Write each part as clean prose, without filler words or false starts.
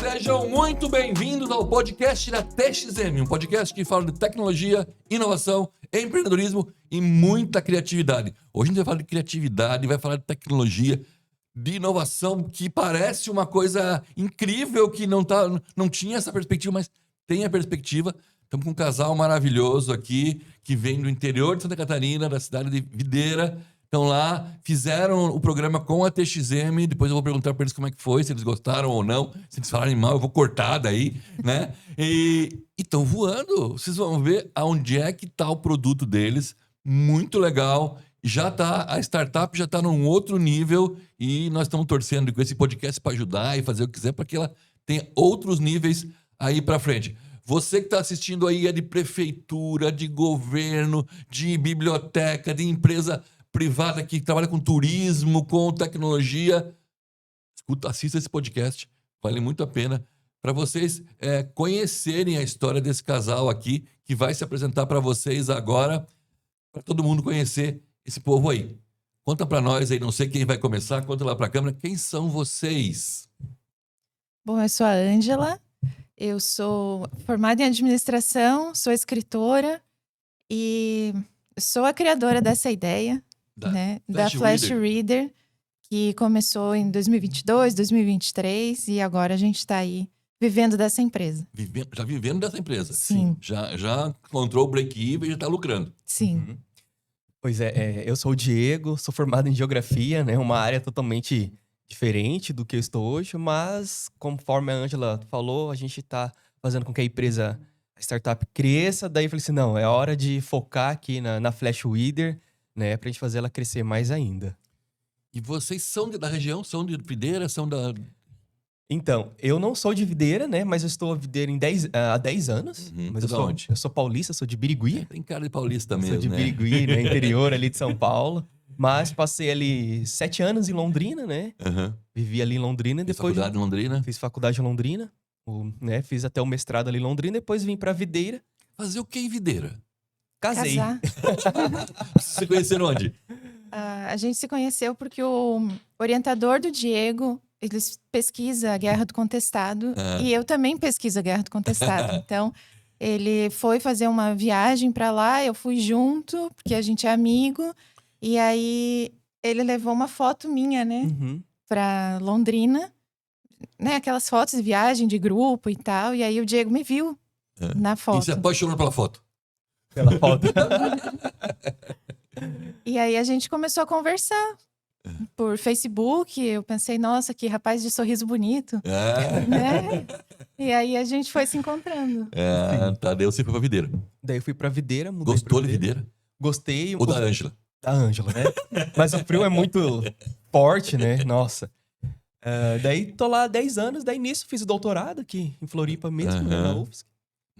Sejam muito bem-vindos ao podcast da TXM, um podcast que fala de tecnologia, inovação, empreendedorismo e muita criatividade. Hoje a gente vai falar de criatividade, vai falar de tecnologia, de inovação, que parece uma coisa incrível, que não tinha essa perspectiva, mas tem a perspectiva. Estamos com um casal maravilhoso aqui, que vem do interior de Santa Catarina, da cidade de Videira. Estão lá, fizeram o programa com a TXM, depois eu vou perguntar para eles como é que foi, se eles gostaram ou não. Se eles falarem mal, eu vou cortar daí, né? E estão voando. Vocês vão ver aonde é que está o produto deles. Muito legal. A startup já está num outro nível e nós estamos torcendo com esse podcast para ajudar e fazer o que quiser para que ela tenha outros níveis aí para frente. Você que está assistindo aí é de prefeitura, de governo, de biblioteca, de empresa privada que trabalha com turismo, com tecnologia. Assista esse podcast, vale muito a pena para vocês conhecerem a história desse casal aqui, que vai se apresentar para vocês agora, para todo mundo conhecer esse povo aí. Conta para nós aí, não sei quem vai começar, conta lá para a câmera, quem são vocês? Bom, eu sou a Ângela, eu sou formada em administração, sou escritora e sou a criadora dessa ideia, da Flash Reader, que começou em 2022, 2023 e agora a gente está aí vivendo dessa empresa. Já vivendo dessa empresa? Sim. Já encontrou o break-even e já está lucrando? Sim. Uhum. Pois eu sou o Diego, sou formado em geografia, né? Uma área totalmente diferente do que eu estou hoje, mas conforme a Ângela falou, a gente está fazendo com que a empresa, a startup cresça, daí eu falei assim, não, é hora de focar aqui na Flash Reader, né? Pra gente fazer ela crescer mais ainda. E vocês são da região? São de Videira? São da... Então, eu não sou de Videira, né? Mas eu estou a Videira há 10 anos. Mas eu sou paulista, sou de Birigui. Tem cara de paulista mesmo, sou de Birigui, né? Interior ali de São Paulo. Mas passei ali 7 anos em Londrina, né? Uhum. Vivi ali em Londrina. Fiz faculdade em Londrina? Fiz faculdade em Londrina. Né? Fiz até o mestrado ali em Londrina. Depois vim pra Videira. Fazer o que em Videira? Casei. Casar. Vocês se conheceram onde? A gente se conheceu porque o orientador do Diego, ele pesquisa a Guerra do Contestado e eu também pesquiso a Guerra do Contestado. Então, ele foi fazer uma viagem para lá, eu fui junto, porque a gente é amigo. E aí, ele levou uma foto minha, né? Pra Londrina. Né? Aquelas fotos de viagem, de grupo e tal. E aí, o Diego me viu na foto. E se apaixonou pela foto? Pela foto. E aí, a gente começou a conversar. Por Facebook, eu pensei, nossa, que rapaz de sorriso bonito. Né? E aí, a gente foi se encontrando. Daí você foi pra Videira. Daí eu fui pra Videira, mudei Gostou pra de Videira? Gostei. Ou da Ângela? Da Ângela, né? Mas o frio é muito forte, né? Nossa. Daí tô lá há 10 anos, daí nisso fiz o doutorado aqui em Floripa mesmo, né, na UFSC.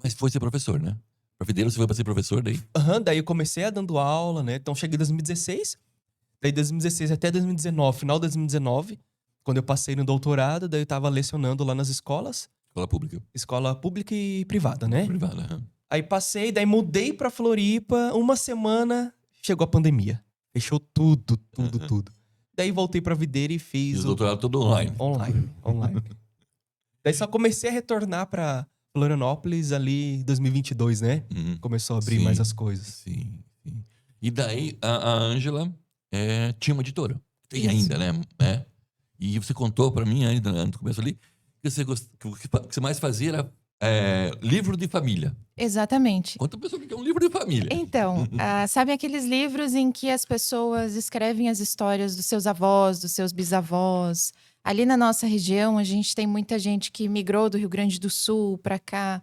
Mas foi ser professor, né? Pra Videira você foi pra ser professor daí? Daí eu comecei dando aula, né? Então cheguei em 2016. Daí 2016 até 2019, final de 2019, quando eu passei no doutorado, daí eu tava lecionando lá nas escolas. Escola pública. Escola pública e privada, né? Privada, Aí passei, daí mudei pra Floripa, uma semana, chegou a pandemia. Fechou tudo. Daí voltei pra Videira e fiz o doutorado todo online. Online. Daí só comecei a retornar pra Florianópolis ali em 2022, né? Começou a abrir mais as coisas. Sim. E daí a Ângela tinha uma editora. Tem ainda, né? E você contou pra mim ainda no começo ali que o que você mais fazia era livro de família. Exatamente. Conta pra pessoa o que é um livro de família. Então, sabe aqueles livros em que as pessoas escrevem as histórias dos seus avós, dos seus bisavós? Ali na nossa região, a gente tem muita gente que migrou do Rio Grande do Sul para cá,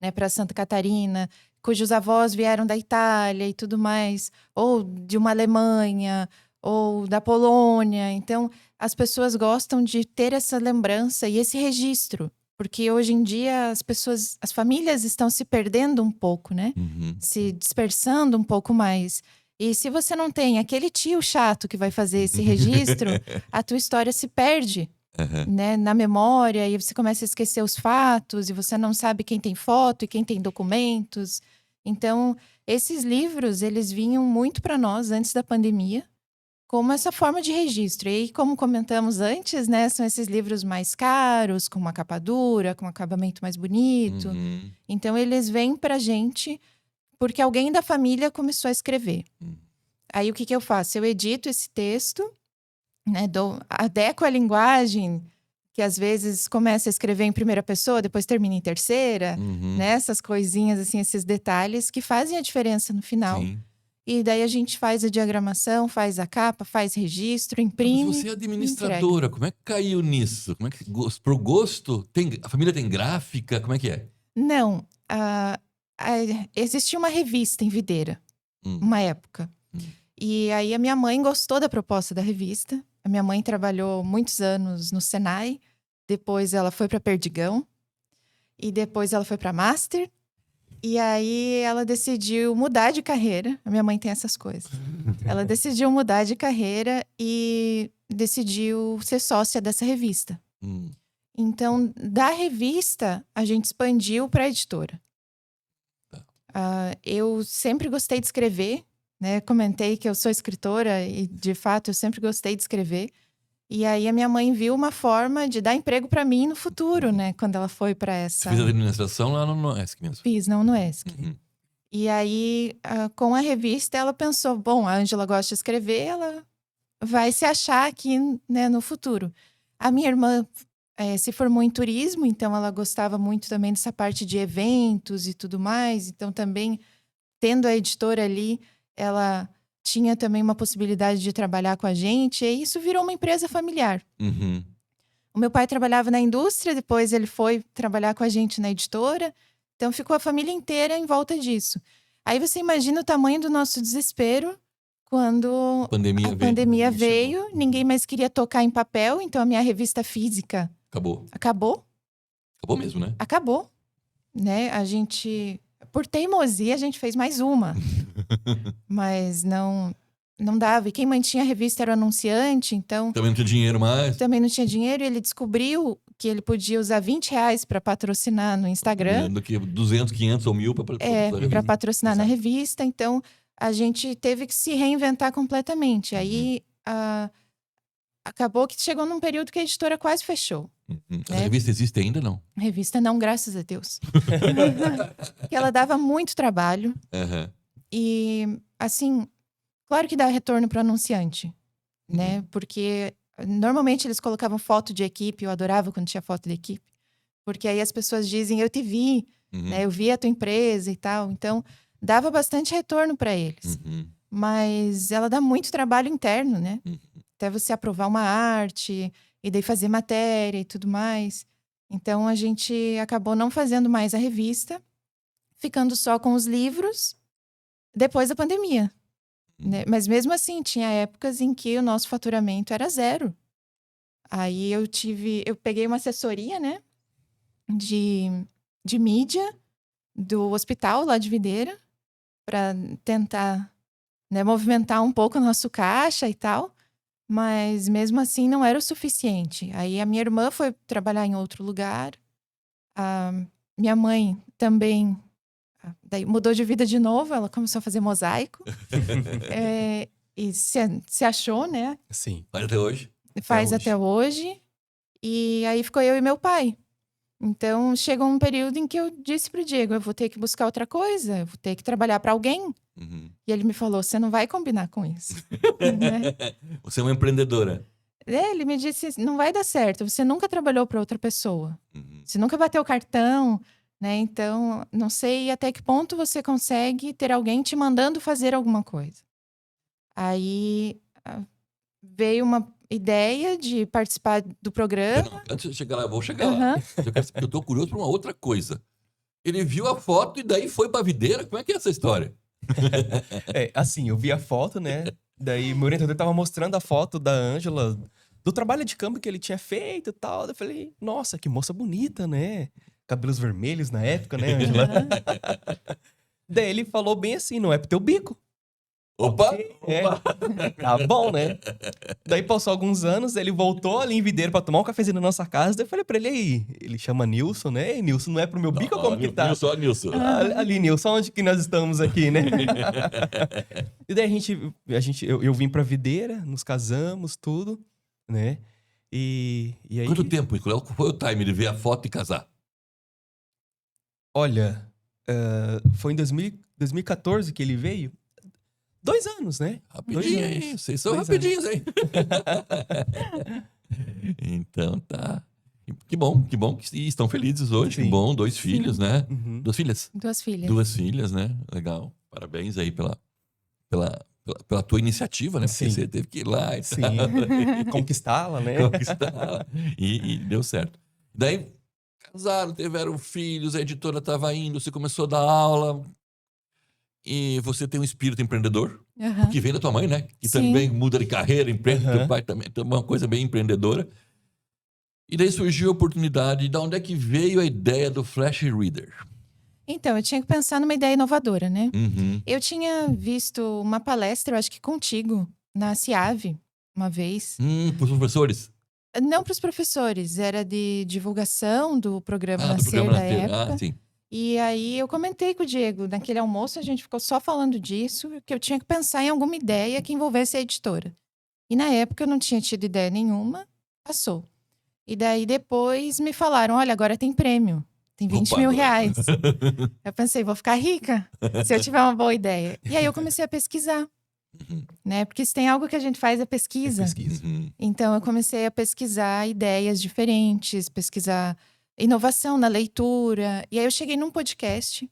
né, para Santa Catarina, cujos avós vieram da Itália e tudo mais, ou de uma Alemanha, ou da Polônia. Então, as pessoas gostam de ter essa lembrança e esse registro. Porque hoje em dia as famílias estão se perdendo um pouco, né? Se dispersando um pouco mais. E se você não tem aquele tio chato que vai fazer esse registro, a tua história se perde, né, na memória, e você começa a esquecer os fatos, e você não sabe quem tem foto e quem tem documentos. Então, esses livros, eles vinham muito para nós antes da pandemia, como essa forma de registro. E aí, como comentamos antes, né, são esses livros mais caros, com uma capa dura, com um acabamento mais bonito. Uhum. Então, eles vêm pra gente porque alguém da família começou a escrever. Uhum. Aí, o que eu faço? Eu edito esse texto, né, adequo a linguagem, que às vezes começa a escrever em primeira pessoa, depois termina em terceira, Uhum. né? Essas coisinhas, assim, esses detalhes que fazem a diferença no final. Sim. E daí a gente faz a diagramação, faz a capa, faz registro, Mas imprime. você é administradora, como é que caiu nisso? Como é que, pro gosto, a família tem gráfica, como é que é? Não, existia uma revista em Videira, Hum. uma época. Hum. E aí a minha mãe gostou da proposta da revista. A minha mãe trabalhou muitos anos no Senai, depois ela foi para Perdigão, e depois ela foi para Master. E aí ela decidiu mudar de carreira. A minha mãe tem essas coisas. Ela decidiu mudar de carreira e decidiu ser sócia dessa revista. Hum. Então, da revista, a gente expandiu para a editora. Tá. Eu sempre gostei de escrever, né? Comentei que eu sou escritora e, de fato, eu sempre gostei de escrever. E aí a minha mãe viu uma forma de dar emprego para mim no futuro, né? Quando ela foi para Você essa... fez a administração lá no ESC mesmo? Fiz, não no ESC. Uhum. E aí, com a revista, ela pensou, bom, a Ângela gosta de escrever, ela vai se achar aqui, né, no futuro. A minha irmã se formou em turismo, então ela gostava muito também dessa parte de eventos e tudo mais. Então também, tendo a editora ali, ela tinha também uma possibilidade de trabalhar com a gente. E isso virou uma empresa familiar. Uhum. O meu pai trabalhava na indústria, depois ele foi trabalhar com a gente na editora. Então ficou a família inteira em volta disso. Aí você imagina o tamanho do nosso desespero quando Pandemia a pandemia veio. veio, ninguém mais queria tocar em papel, então a minha revista física Acabou. acabou. Acabou mesmo, né? Acabou, né? A gente, por teimosia, a gente fez mais uma. Mas não dava. E quem mantinha a revista era o anunciante, então Também não tinha dinheiro mais. também não tinha dinheiro. E ele descobriu que ele podia usar R$20 para patrocinar no Instagram. Do que 200, 500 ou 1000 para patrocinar na revista. Então, a gente teve que se reinventar completamente. Aí, acabou que chegou num período que a editora quase fechou. Uhum. A revista existe ainda, não? A revista não, graças a Deus. Porque ela dava muito trabalho. Uhum. E, assim, claro que dá retorno para o anunciante, né? Porque normalmente eles colocavam foto de equipe, eu adorava quando tinha foto de equipe. Porque aí as pessoas dizem, eu te vi, né? Eu vi a tua empresa e tal. Então, dava bastante retorno para eles. Uhum. Mas ela dá muito trabalho interno, né? Uhum. Até você aprovar uma arte, e daí fazer matéria e tudo mais. Então, a gente acabou não fazendo mais a revista, ficando só com os livros depois da pandemia. Né? Mas mesmo assim, tinha épocas em que o nosso faturamento era 0. Aí eu peguei uma assessoria, né? De mídia do hospital lá de Videira para tentar, né, movimentar um pouco o nosso caixa e tal, mas mesmo assim não era o suficiente. Aí a minha irmã foi trabalhar em outro lugar, a minha mãe também daí mudou de vida de novo, ela começou a fazer mosaico e se achou, né? Sim. Faz até hoje? Faz até hoje. E aí ficou eu e meu pai. Então, chegou um período em que eu disse pro Diego, eu vou ter que buscar outra coisa, eu vou ter que trabalhar para alguém. Uhum. E ele me falou, você não vai combinar com isso. Né? Você é uma empreendedora. Ele me disse, não vai dar certo, você nunca trabalhou para outra pessoa. Uhum. Você nunca bateu cartão, né? Então, não sei até que ponto você consegue ter alguém te mandando fazer alguma coisa. Aí, veio uma ideia de participar do programa. Não, antes de chegar lá, eu vou chegar lá. Eu tô curioso por uma outra coisa. Ele viu a foto e daí foi pra Videira? Como é que é essa história? Assim, eu vi a foto, né? Daí meu orientador tava mostrando a foto da Ângela, do trabalho de câmbio que ele tinha feito e tal. Eu falei, nossa, que moça bonita, né? Cabelos vermelhos na época, né, Ângela? Daí ele falou bem assim, não é pro teu bico. Opa! É. Tá bom, né? Daí passou alguns anos, ele voltou ali em Videira pra tomar um cafezinho na nossa casa. Daí eu falei pra ele aí, ele chama Nilson, né? E Nilson, não é pro meu bico ou como que tá? Nilson. Ali, Nilson, onde que nós estamos aqui, né? E daí eu vim pra Videira, nos casamos, tudo, né? E aí... Quanto tempo? Qual foi o time de ver a foto e casar? Olha, foi em 2014 que ele veio. 2 anos, né? Rapidinho, 2 anos. hein? Vocês são 2 rapidinhos, hein? Então tá. Que bom que estão felizes hoje. Sim. Bom, 2 filhos, né? Uhum. 2 filhas? 2 filhas. 2 filhas, né? Legal. Parabéns aí pela tua iniciativa, né? Porque Sim. você teve que ir lá e Sim. tal. Conquistá-la, né? Conquistar. E deu certo. Daí, casaram, tiveram filhos, a editora estava indo, você começou a dar aula. E você tem um espírito empreendedor, Aham. que vem da tua mãe, né? Que Sim. também muda de carreira, empreende, Aham. teu pai também tem uma coisa bem empreendedora. E daí surgiu a oportunidade, de onde é que veio a ideia do Flash Reader? Então, eu tinha que pensar numa ideia inovadora, né? Uhum. Eu tinha visto uma palestra, eu acho que contigo, na CIAV, uma vez. Para os professores? Não para os professores, era de divulgação do programa Do Nascer programa da Nascer. época. Sim. E aí eu comentei com o Diego, naquele almoço a gente ficou só falando disso, que eu tinha que pensar em alguma ideia que envolvesse a editora. E na época eu não tinha tido ideia nenhuma, passou. E daí depois me falaram, olha, agora tem prêmio, tem 20 Opa, mil agora. reais. Eu pensei, vou ficar rica se eu tiver uma boa ideia. E aí eu comecei a pesquisar, Uhum. né? Porque se tem algo que a gente faz é pesquisa. Pesquisa. Uhum. Então, eu comecei a pesquisar ideias diferentes, pesquisar inovação na leitura. E aí, eu cheguei num podcast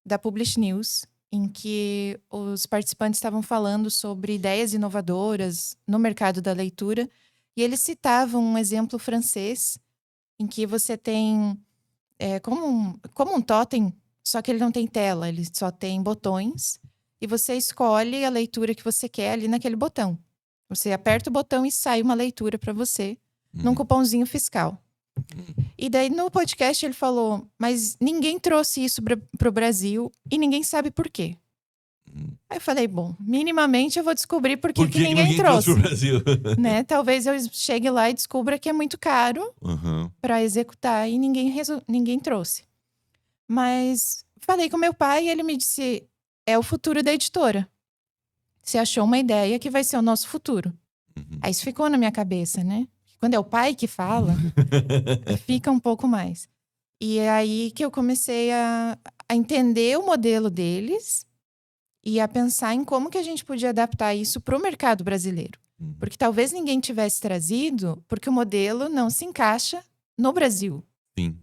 da Publish News, em que os participantes estavam falando sobre ideias inovadoras no mercado da leitura. E eles citavam um exemplo francês, em que você tem como um totem, só que ele não tem tela, ele só tem botões. E você escolhe a leitura que você quer ali naquele botão. Você aperta o botão e sai uma leitura para você, num cupomzinho fiscal. E daí no podcast ele falou, mas ninguém trouxe isso para o Brasil e ninguém sabe por quê. Aí eu falei, bom, minimamente eu vou descobrir por que Por que ninguém trouxe. pro Brasil? Né? Talvez eu chegue lá e descubra que é muito caro Uhum. para executar e ninguém trouxe. Mas falei com meu pai e ele me disse, é o futuro da editora. Você achou uma ideia que vai ser o nosso futuro. Uhum. Aí isso ficou na minha cabeça, né? Quando é o pai que fala, fica um pouco mais. E é aí que eu comecei a entender o modelo deles e a pensar em como que a gente podia adaptar isso para o mercado brasileiro. Uhum. Porque talvez ninguém tivesse trazido, porque o modelo não se encaixa no Brasil. Sim.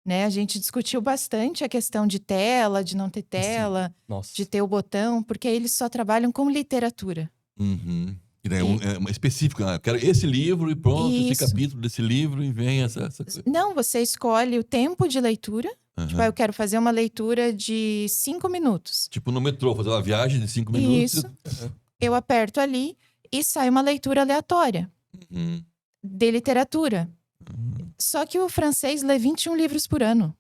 Né? A gente discutiu bastante a questão de tela, de não ter tela, Nossa. de ter o botão, porque eles só trabalham com literatura. Uhum. E daí é uma específica. Eu quero esse livro e pronto, esse Isso. capítulo desse livro e vem essa coisa. Não, você escolhe o tempo de leitura. Uhum. Tipo, eu quero fazer uma leitura de 5 minutos. Tipo no metrô, fazer uma viagem de 5 minutos. Isso. Eu aperto ali e sai uma leitura aleatória Uhum. de literatura. Só que o francês lê 21 livros por ano.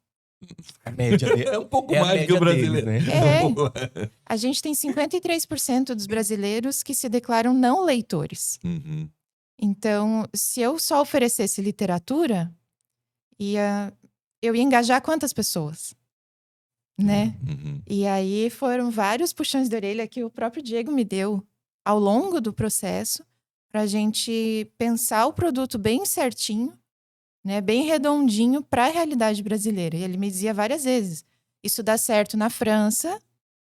A média É um pouco É a mais do que o média brasileiro. deles, né? É. A gente tem 53% dos brasileiros que se declaram não leitores. Uhum. Então, se eu só oferecesse literatura, eu ia engajar quantas pessoas? Né? Uhum. E aí foram vários puxões de orelha que o próprio Diego me deu ao longo do processo para a gente pensar o produto bem certinho, né, bem redondinho para a realidade brasileira. E ele me dizia várias vezes, isso dá certo na França,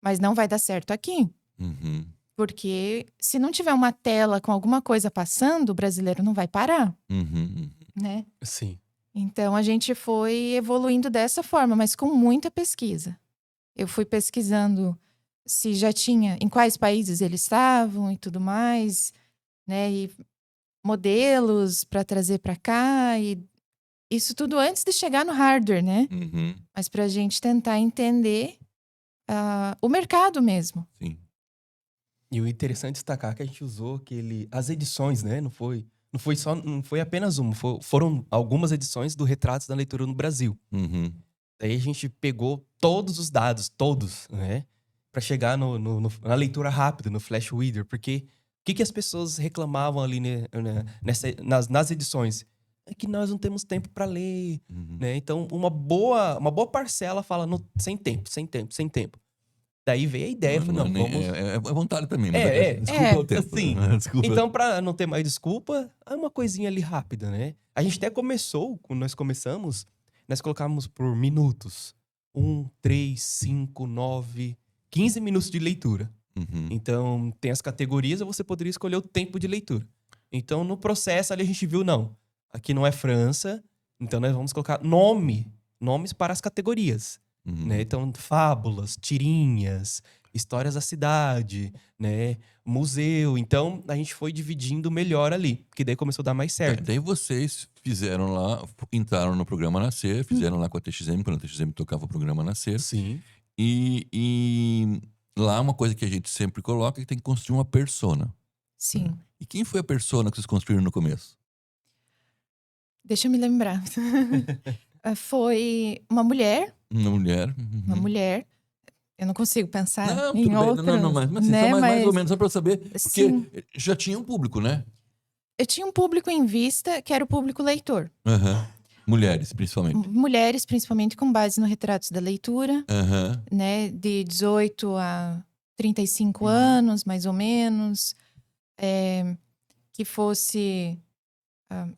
mas não vai dar certo aqui. Uhum. Porque se não tiver uma tela com alguma coisa passando, o brasileiro não vai parar, Uhum. né? Sim. Então, a gente foi evoluindo dessa forma, mas com muita pesquisa. Eu fui pesquisando se já tinha, em quais países eles estavam e tudo mais, né? E modelos para trazer para cá. E isso tudo antes de chegar no hardware, né? Uhum. Mas para a gente tentar entender o mercado mesmo. Sim. E o interessante destacar que a gente usou as edições, né? Não foi apenas uma, foram algumas edições do Retratos da Leitura no Brasil. Uhum. Daí a gente pegou todos os dados, todos, né? para chegar na leitura rápida, no flash reader, porque o que as pessoas reclamavam ali, né, nas edições? É que nós não temos tempo para ler, né? Então, uma boa parcela fala sem tempo. Daí veio a ideia, falei, não, vamos... É vontade também, mas desculpa É. o tempo. Assim, Desculpa. Então, pra não ter mais desculpa, é uma coisinha ali rápida, né? A gente até começou, quando nós começamos, nós colocávamos por minutos. 1, 3, 5, 9, 15 minutos de leitura. Então, tem as categorias, você poderia escolher o tempo de leitura. Então, no processo ali a gente viu, não, aqui não é França, então nós vamos colocar nomes para as categorias. Né? Então, fábulas, tirinhas, histórias da cidade, né? Museu. Então, a gente foi dividindo melhor ali, que daí começou a dar mais certo. Daí vocês fizeram lá, entraram no programa Nascer, fizeram lá com a TXM, quando a TXM tocava o programa Nascer. Sim. E lá uma coisa que a gente sempre coloca é que tem que construir uma persona. Sim. E quem foi a persona que vocês construíram no começo? Deixa eu me lembrar. Foi uma mulher. Uma mulher. Uma mulher. Eu não consigo pensar Não, em tudo bem. outra. Não, mas assim, né? só mais ou Mas, menos, só pra eu saber. Porque sim. já tinha um público, né? Eu tinha um público em vista, que era o público leitor. Mulheres, principalmente. Mulheres, principalmente com base no Retratos da Leitura, Aham. né? De 18 a 35 anos, mais ou menos. Que fosse...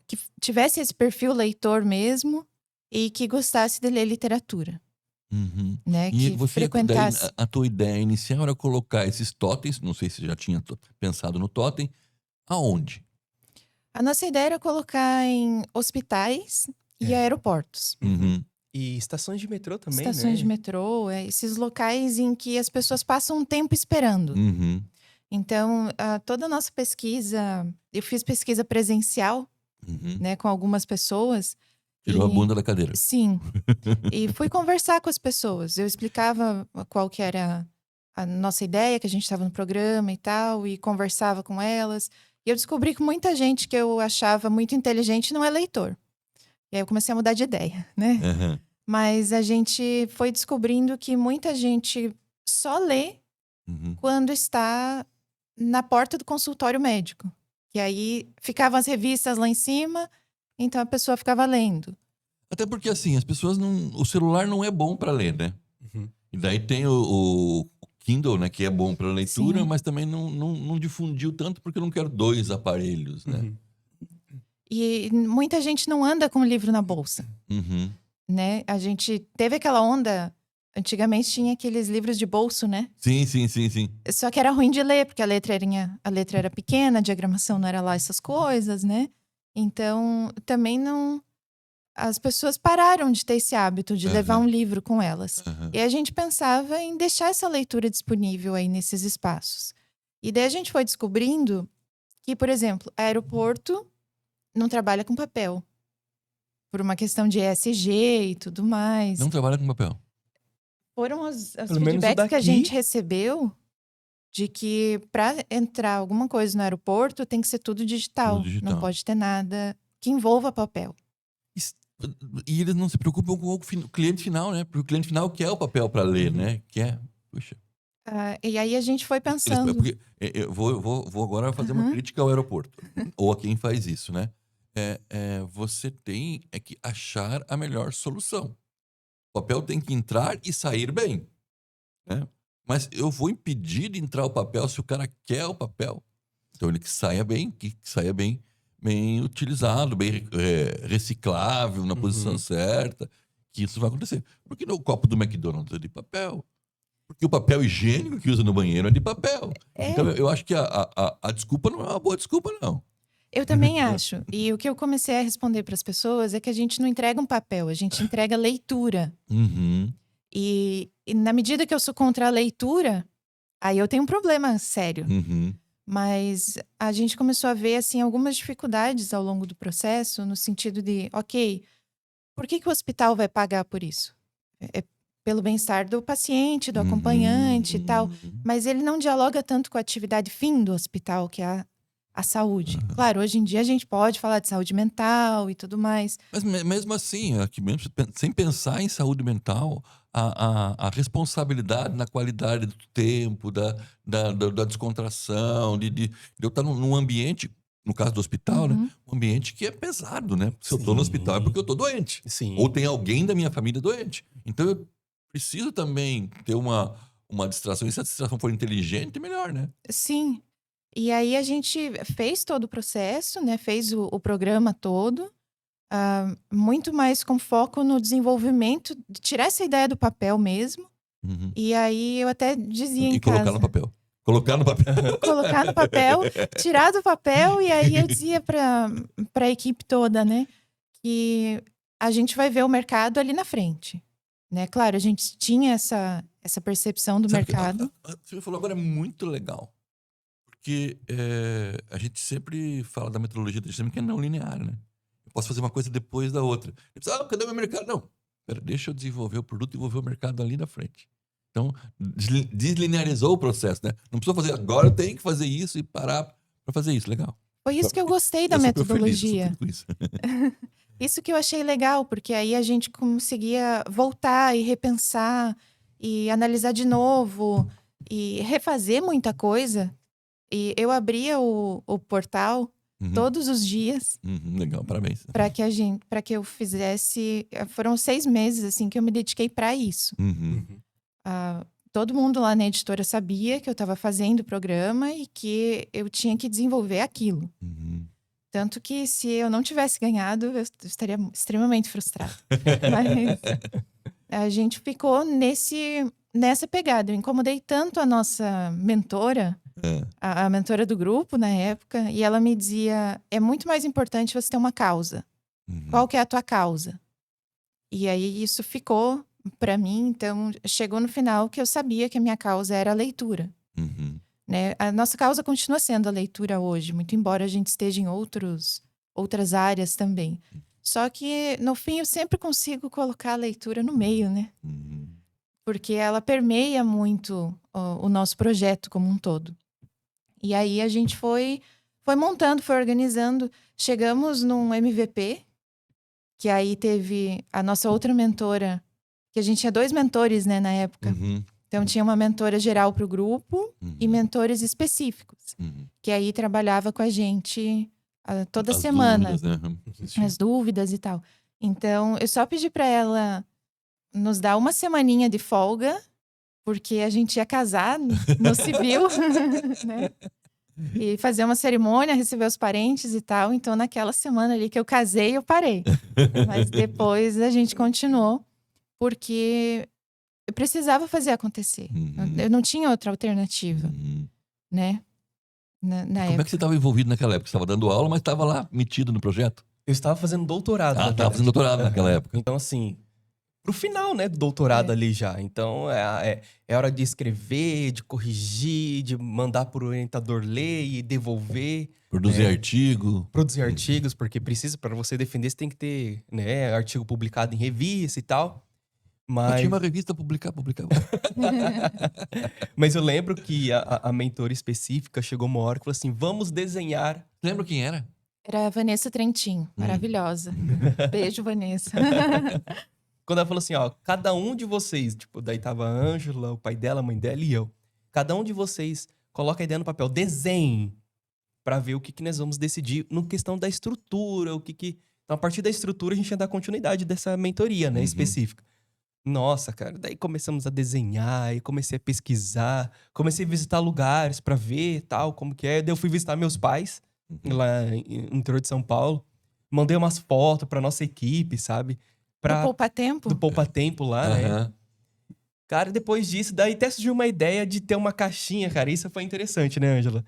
que tivesse esse perfil leitor mesmo e que gostasse de ler literatura. Né? E Que você, frequentasse... daí, a tua ideia inicial era colocar esses totens, não sei se você já tinha pensado no totem, aonde? A nossa ideia era colocar em hospitais e aeroportos. E estações de metrô também, Estações né? de metrô, esses locais em que as pessoas passam um tempo esperando. Então, toda a nossa pesquisa... Eu fiz pesquisa presencial, né, com algumas pessoas. Tirou a bunda da cadeira. Sim. E fui conversar com as pessoas. Eu explicava qual que era a nossa ideia, que a gente estava no programa e tal, e conversava com elas. E eu descobri que muita gente que eu achava muito inteligente não é leitor. E aí eu comecei a mudar de ideia, né? Mas a gente foi descobrindo que muita gente só lê quando está na porta do consultório médico. E aí ficavam as revistas lá em cima, então a pessoa ficava lendo. Até porque, assim, as pessoas não... O celular não é bom para ler, né? E daí tem o Kindle, né? Que é bom para leitura, Sim. mas também não difundiu tanto porque eu não quero 2 aparelhos, né? E muita gente não anda com o livro na bolsa, né? A gente teve aquela onda... Antigamente tinha aqueles livros de bolso, né? Sim. Só que era ruim de ler, porque a letra era pequena, a diagramação não era lá essas coisas, né? Então, também não... As pessoas pararam de ter esse hábito de levar um livro com elas. E a gente pensava em deixar essa leitura disponível aí nesses espaços. E daí a gente foi descobrindo que, por exemplo, aeroporto não trabalha com papel. Por uma questão de ESG e tudo mais. Não trabalha com papel. Foram os Pelo menos o feedbacks que a daqui. gente recebeu de que para entrar alguma coisa no aeroporto tem que ser tudo digital. Tudo digital. Não pode ter nada que envolva papel. E eles não se preocupam com o cliente final, né? Porque o cliente final quer o papel para ler, né? Quer. Puxa. E aí a gente foi pensando... Porque eu vou agora fazer uma crítica ao aeroporto. Ou a quem faz isso, né? Você tem que achar a melhor solução. O papel tem que entrar e sair bem, né? Mas eu vou impedir de entrar o papel se o cara quer o papel. Então ele que saia bem utilizado, bem reciclável, na posição certa, que isso vai acontecer. Porque no copo do McDonald's é de papel. Porque o papel higiênico que usa no banheiro é de papel. Então eu acho que a desculpa não é uma boa desculpa, não. Eu também acho. E o que eu comecei a responder para as pessoas é que a gente não entrega um papel, a gente entrega leitura. E na medida que eu sou contra a leitura, aí eu tenho um problema sério. Mas a gente começou a ver, assim, algumas dificuldades ao longo do processo, no sentido de, ok, por que o hospital vai pagar por isso? É pelo bem-estar do paciente, do acompanhante e tal. Mas ele não dialoga tanto com a atividade fim do hospital, que é a saúde. Claro, hoje em dia a gente pode falar de saúde mental e tudo mais. Mas mesmo assim, aqui mesmo, sem pensar em saúde mental, a responsabilidade na qualidade do tempo, da descontração, de eu estar num ambiente, no caso do hospital, né? Uhum. Um ambiente que é pesado, né? Se eu tô no hospital é porque eu tô doente. Sim. Ou tem alguém da minha família doente. Então eu preciso também ter uma distração. E se a distração for inteligente, melhor, né? Sim. E aí a gente fez todo o processo, né? Fez o programa todo. Muito mais com foco no desenvolvimento, de tirar essa ideia do papel mesmo. Uhum. E aí eu até dizia em E colocar casa, no papel. Colocar no papel. colocar no papel, tirar do papel, e aí eu dizia para a equipe toda, né, que a gente vai ver o mercado ali na frente, né? Claro, a gente tinha essa percepção do Sabe que mercado. você me falou agora é muito legal. Porque a gente sempre fala da metodologia do sistema que é não linear, né? Eu posso fazer uma coisa depois da outra. Eu preciso, cadê o meu mercado? Não. Pera, deixa eu desenvolver o produto e desenvolver o mercado ali na frente. Então, deslinearizou o processo, né? Não precisou fazer agora, eu tenho que fazer isso e parar para fazer isso. Legal. Foi isso que eu gostei da Eu super metodologia. Feliz com isso. Isso que eu achei legal, porque aí a gente conseguia voltar e repensar e analisar de novo e refazer muita coisa. E eu abria o portal Uhum, todos os dias legal, parabéns. para que eu fizesse. Foram 6 meses assim que eu me dediquei para isso. Uhum, Todo mundo lá na editora sabia que eu estava fazendo o programa e que eu tinha que desenvolver aquilo. uhum. Tanto que se eu não tivesse ganhado, eu estaria extremamente frustrada. Mas a gente ficou nessa pegada. Eu incomodei tanto a nossa mentora, É. a mentora do grupo na época, e ela me dizia: é muito mais importante você ter uma causa. Uhum. Qual que é a tua causa? E aí isso ficou para mim. Então chegou no final que eu sabia que a minha causa era a leitura. Uhum. Né? A nossa causa continua sendo a leitura hoje, muito embora a gente esteja em outras áreas também. Só que, no fim, eu sempre consigo colocar a leitura no meio, né? Uhum. Porque ela permeia muito o nosso projeto como um todo. E aí a gente foi montando, foi organizando. Chegamos num MVP, que aí teve a nossa outra mentora, que a gente tinha 2 mentores, né, na época. Uhum. Então, tinha uma mentora geral para o grupo e mentores específicos, Uhum. que aí trabalhava com a gente toda As semana, dúvidas, né? as dúvidas e tal. Então, eu só pedi para ela nos dar uma semaninha de folga, porque a gente ia casar no civil, né? E fazer uma cerimônia, receber os parentes e tal. Então, naquela semana ali que eu casei, eu parei. Mas depois a gente continuou, porque eu precisava fazer acontecer. Uhum. Eu não tinha outra alternativa, Uhum. né? Na Como é época. que você estava envolvido naquela época? Você estava dando aula, mas estava lá metido no projeto? Eu estava fazendo doutorado. na Estava fazendo verdade. doutorado naquela época. Então, assim, pro final, né, do doutorado ali já. Então, é hora de escrever, de corrigir, de mandar pro orientador ler e devolver. Produzir artigo. Produzir artigos, porque precisa, para você defender, você tem que ter, né, artigo publicado em revista e tal. Eu Mas, tinha uma revista publicar. mas eu lembro que a mentora específica chegou uma hora e falou assim: vamos desenhar. Lembra quem era? Era a Vanessa Trentin, maravilhosa. Beijo, Vanessa. Quando ela falou assim, ó, cada um de vocês, tipo, daí tava a Ângela, o pai dela, a mãe dela e eu. Cada um de vocês coloca a ideia no papel, desenhe, pra ver o que nós vamos decidir no questão da estrutura, Então, a partir da estrutura, a gente ia dar continuidade dessa mentoria, né, específica. Nossa, cara, daí começamos a desenhar, aí comecei a pesquisar, comecei a visitar lugares pra ver tal, como que é. Daí eu fui visitar meus pais, lá no interior de São Paulo. Mandei umas fotos pra nossa equipe, sabe? Do Poupa Tempo? Do Poupa Tempo lá, né? Aham. Cara, depois disso, daí até surgiu uma ideia de ter uma caixinha, cara. Isso foi interessante, né, Ângela?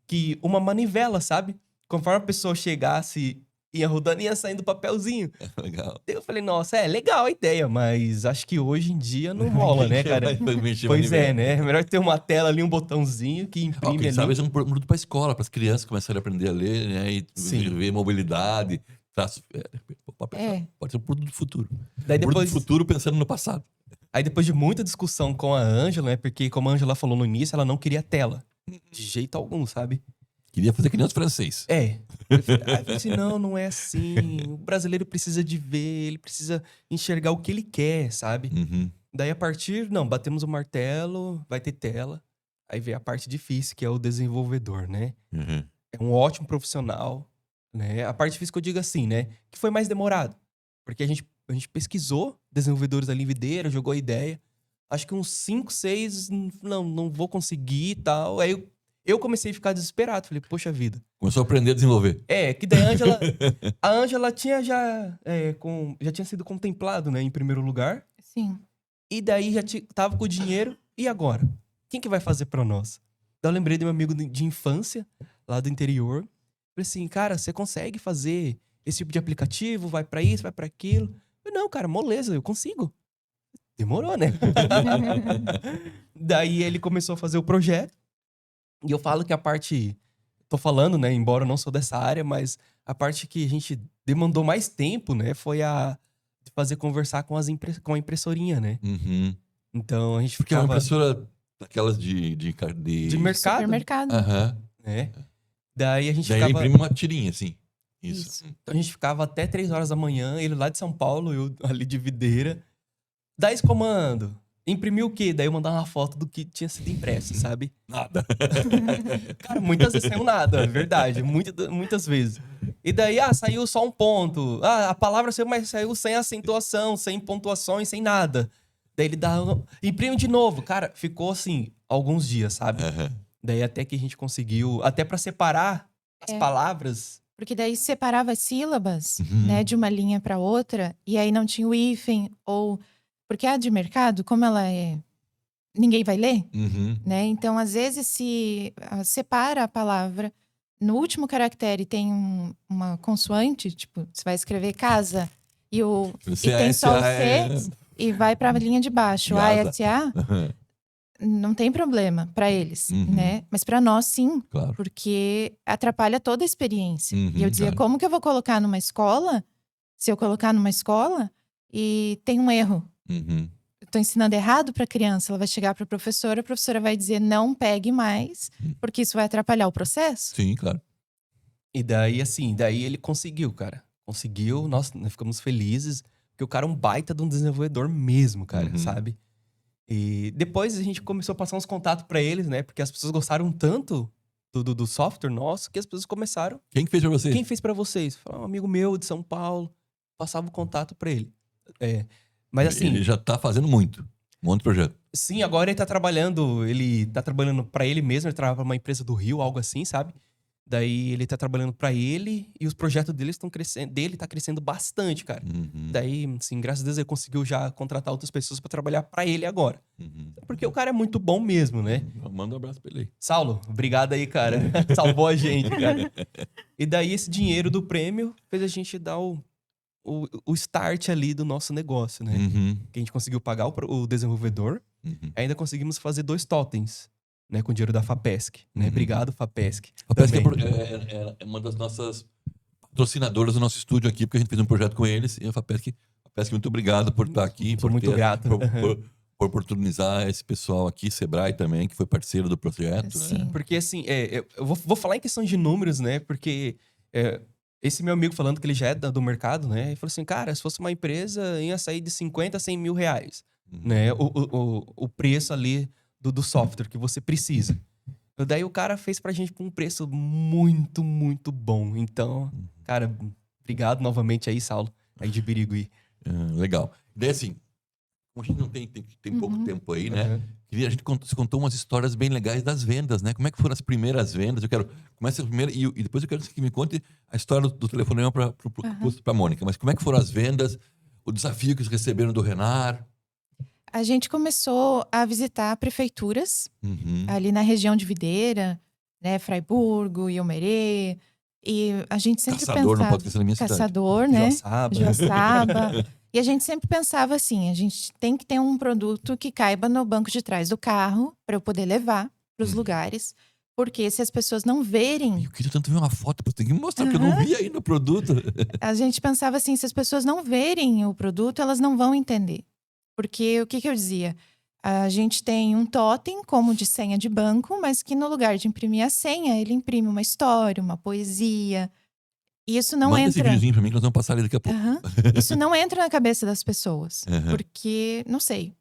Que uma manivela, sabe? Conforme a pessoa chegasse, ia rodando, ia saindo papelzinho. Legal. Daí eu falei, nossa, legal a ideia, mas acho que hoje em dia não rola, né, cara? Pois é, né? É melhor ter uma tela ali, um botãozinho que imprime Quem ali. sabe é um produto para escola, para as crianças começarem a aprender a ler, né? E Sim. ver mobilidade. Pode ser um produto do futuro. Daí Produto depois, do futuro pensando no passado. aí depois de muita discussão com a Ângela, né? Porque como a Ângela falou no início, ela não queria tela. De jeito algum, sabe? Queria fazer que nem os francês. Aí eu falei assim, não é assim. O brasileiro precisa de ver, ele precisa enxergar o que ele quer, sabe? Uhum. Daí batemos o martelo, vai ter tela. Aí vem a parte difícil, que é o desenvolvedor, né? Uhum. É um ótimo profissional, né? A parte difícil que eu digo assim, né? Que foi mais demorado. Porque a gente pesquisou desenvolvedores ali em Videira, jogou a ideia. Acho que uns 5, 6, não vou conseguir e tal. Aí eu comecei a ficar desesperado. Falei, poxa vida. Começou a aprender a desenvolver. Que daí a Ângela tinha já tinha sido contemplado, né, em primeiro lugar. Sim. E daí tava com o dinheiro. E agora? Quem que vai fazer pra nós? Daí eu lembrei de meu amigo de infância, lá do interior. Falei assim, cara, você consegue fazer esse tipo de aplicativo? Vai pra isso, vai pra aquilo? Eu falei, não, cara, moleza, eu consigo. Demorou, né? Daí ele começou a fazer o projeto. E eu falo que a parte... Tô falando, né? Embora eu não sou dessa área, mas a parte que a gente demandou mais tempo, né? Foi a de fazer conversar com a impressorinha, né? Uhum. Então a gente Porque é uma ficava... impressora daquelas de De mercado, Supermercado. Aham. né? Daí a gente Daí ele ficava... imprime uma tirinha, assim. Isso. Então a gente ficava até 3 horas da manhã, ele lá de São Paulo, eu ali de Videira. Dá esse comando. Imprimiu o quê? Daí eu mandava uma foto do que tinha sido impresso, sabe? Nada. Cara, muitas vezes saiu nada, é verdade. Muitas vezes. E daí, saiu só um ponto. A palavra saiu, mas saiu sem acentuação, sem pontuações, sem nada. Daí ele dá... Imprime de novo. Cara, ficou assim, alguns dias, sabe? Aham. Daí até que a gente conseguiu... Até pra separar as palavras... Porque daí separava as sílabas, Uhum. né, de uma linha para outra, e aí não tinha o hífen, ou... Porque a de mercado, como ela é... Ninguém vai ler, Uhum. né? Então, às vezes, se separa a palavra, no último caractere tem uma consoante, tipo, você vai escrever casa, e tem só o C, e vai para a linha de baixo. Gaza. ASA, não tem problema para eles, Uhum. né? Mas para nós, sim. Claro. Porque atrapalha toda a experiência. Uhum, E eu dizia, claro. como que eu vou colocar numa escola, se eu colocar numa escola e tem um erro? Uhum. Eu tô ensinando errado para a criança, ela vai chegar para a professora vai dizer, não pegue mais, porque isso vai atrapalhar o processo. Sim, claro. E daí, assim, daí ele conseguiu, cara. Conseguiu, nós ficamos felizes, porque o cara é um baita de um desenvolvedor mesmo, cara, Uhum. sabe? E depois a gente começou a passar uns contatos pra eles, né? Porque as pessoas gostaram tanto do software nosso que as pessoas começaram. Quem que fez pra você? Quem fez pra vocês? Foi um amigo meu de São Paulo. Passava o contato pra ele. Mas assim, Ele já tá fazendo muito. Um monte de projeto. sim, agora ele tá trabalhando pra ele mesmo, ele trabalha pra uma empresa do Rio, algo assim, sabe? Daí ele tá trabalhando pra ele e os projetos dele estão crescendo, dele tá crescendo bastante, cara. Uhum. Daí, assim, graças a Deus ele conseguiu já contratar outras pessoas pra trabalhar pra ele agora. Uhum. Porque o cara é muito bom mesmo, né? Manda um abraço pra ele aí. Saulo, obrigado aí, cara. Salvou a gente, cara. E daí esse dinheiro do prêmio fez a gente dar o start ali do nosso negócio, né? Uhum. Que a gente conseguiu pagar o desenvolvedor. Uhum. Ainda conseguimos fazer 2 totens, né? Com o dinheiro da FAPESC, né? Uhum. Obrigado, FAPESC. A Pesca também. é uma das nossas patrocinadoras do nosso estúdio aqui, porque a gente fez um projeto com eles. E a FAPESC, muito obrigado por estar aqui. Sou muito grato. Por oportunizar esse pessoal aqui, Sebrae também, que foi parceiro do projeto. Sim. Né? Porque, assim, eu vou falar em questão de números, né? Porque esse meu amigo falando que ele já é do mercado, né? Ele falou assim, cara, se fosse uma empresa, ia sair de 50 a 100 mil reais, né? O preço ali do software que você precisa. Daí o cara fez pra gente por um preço muito, muito bom. Então, cara, obrigado novamente aí, Saulo, aí de Birigui. Legal. Daí, assim, como a gente não tem pouco tempo aí, né? Uhum. A gente contou umas histórias bem legais das vendas, né? Como é que foram as primeiras vendas? Comece a primeira e depois eu quero que me conte a história do telefonema pra Mônica. Mas como é que foram as vendas? O desafio que vocês receberam do Renar? A gente começou a visitar prefeituras Uhum. ali na região de Videira, né, Fraiburgo, Iomerê, e a gente sempre Caçador, pensava... não pode esquecer da minha cidade. Caçador, né? Joaçaba. Joaçaba. E a gente sempre pensava assim, a gente tem que ter um produto que caiba no banco de trás do carro para eu poder levar para os lugares, porque se as pessoas não verem... Eu queria tanto ver uma foto, você tem que me mostrar, porque eu não vi ainda o produto. A gente pensava assim, se as pessoas não verem o produto, elas não vão entender. Porque o que eu dizia? A gente tem um totem como de senha de banco, mas que no lugar de imprimir a senha, ele imprime uma história, uma poesia. E isso não Manda esse entra. videozinho pra mim que nós vamos passar ele daqui a pouco. Aham. Isso não entra na cabeça das pessoas. Aham. Porque, não sei.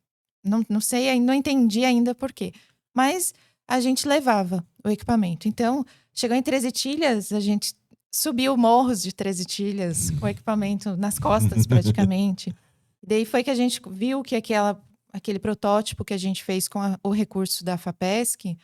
Não sei, não entendi ainda por quê. Mas a gente levava o equipamento. Então, chegou em 13 Itilhas, a gente subiu morros de 13 Itilhas com o equipamento nas costas, praticamente. E daí foi que a gente viu que aquele protótipo que a gente fez com o recurso da FAPESC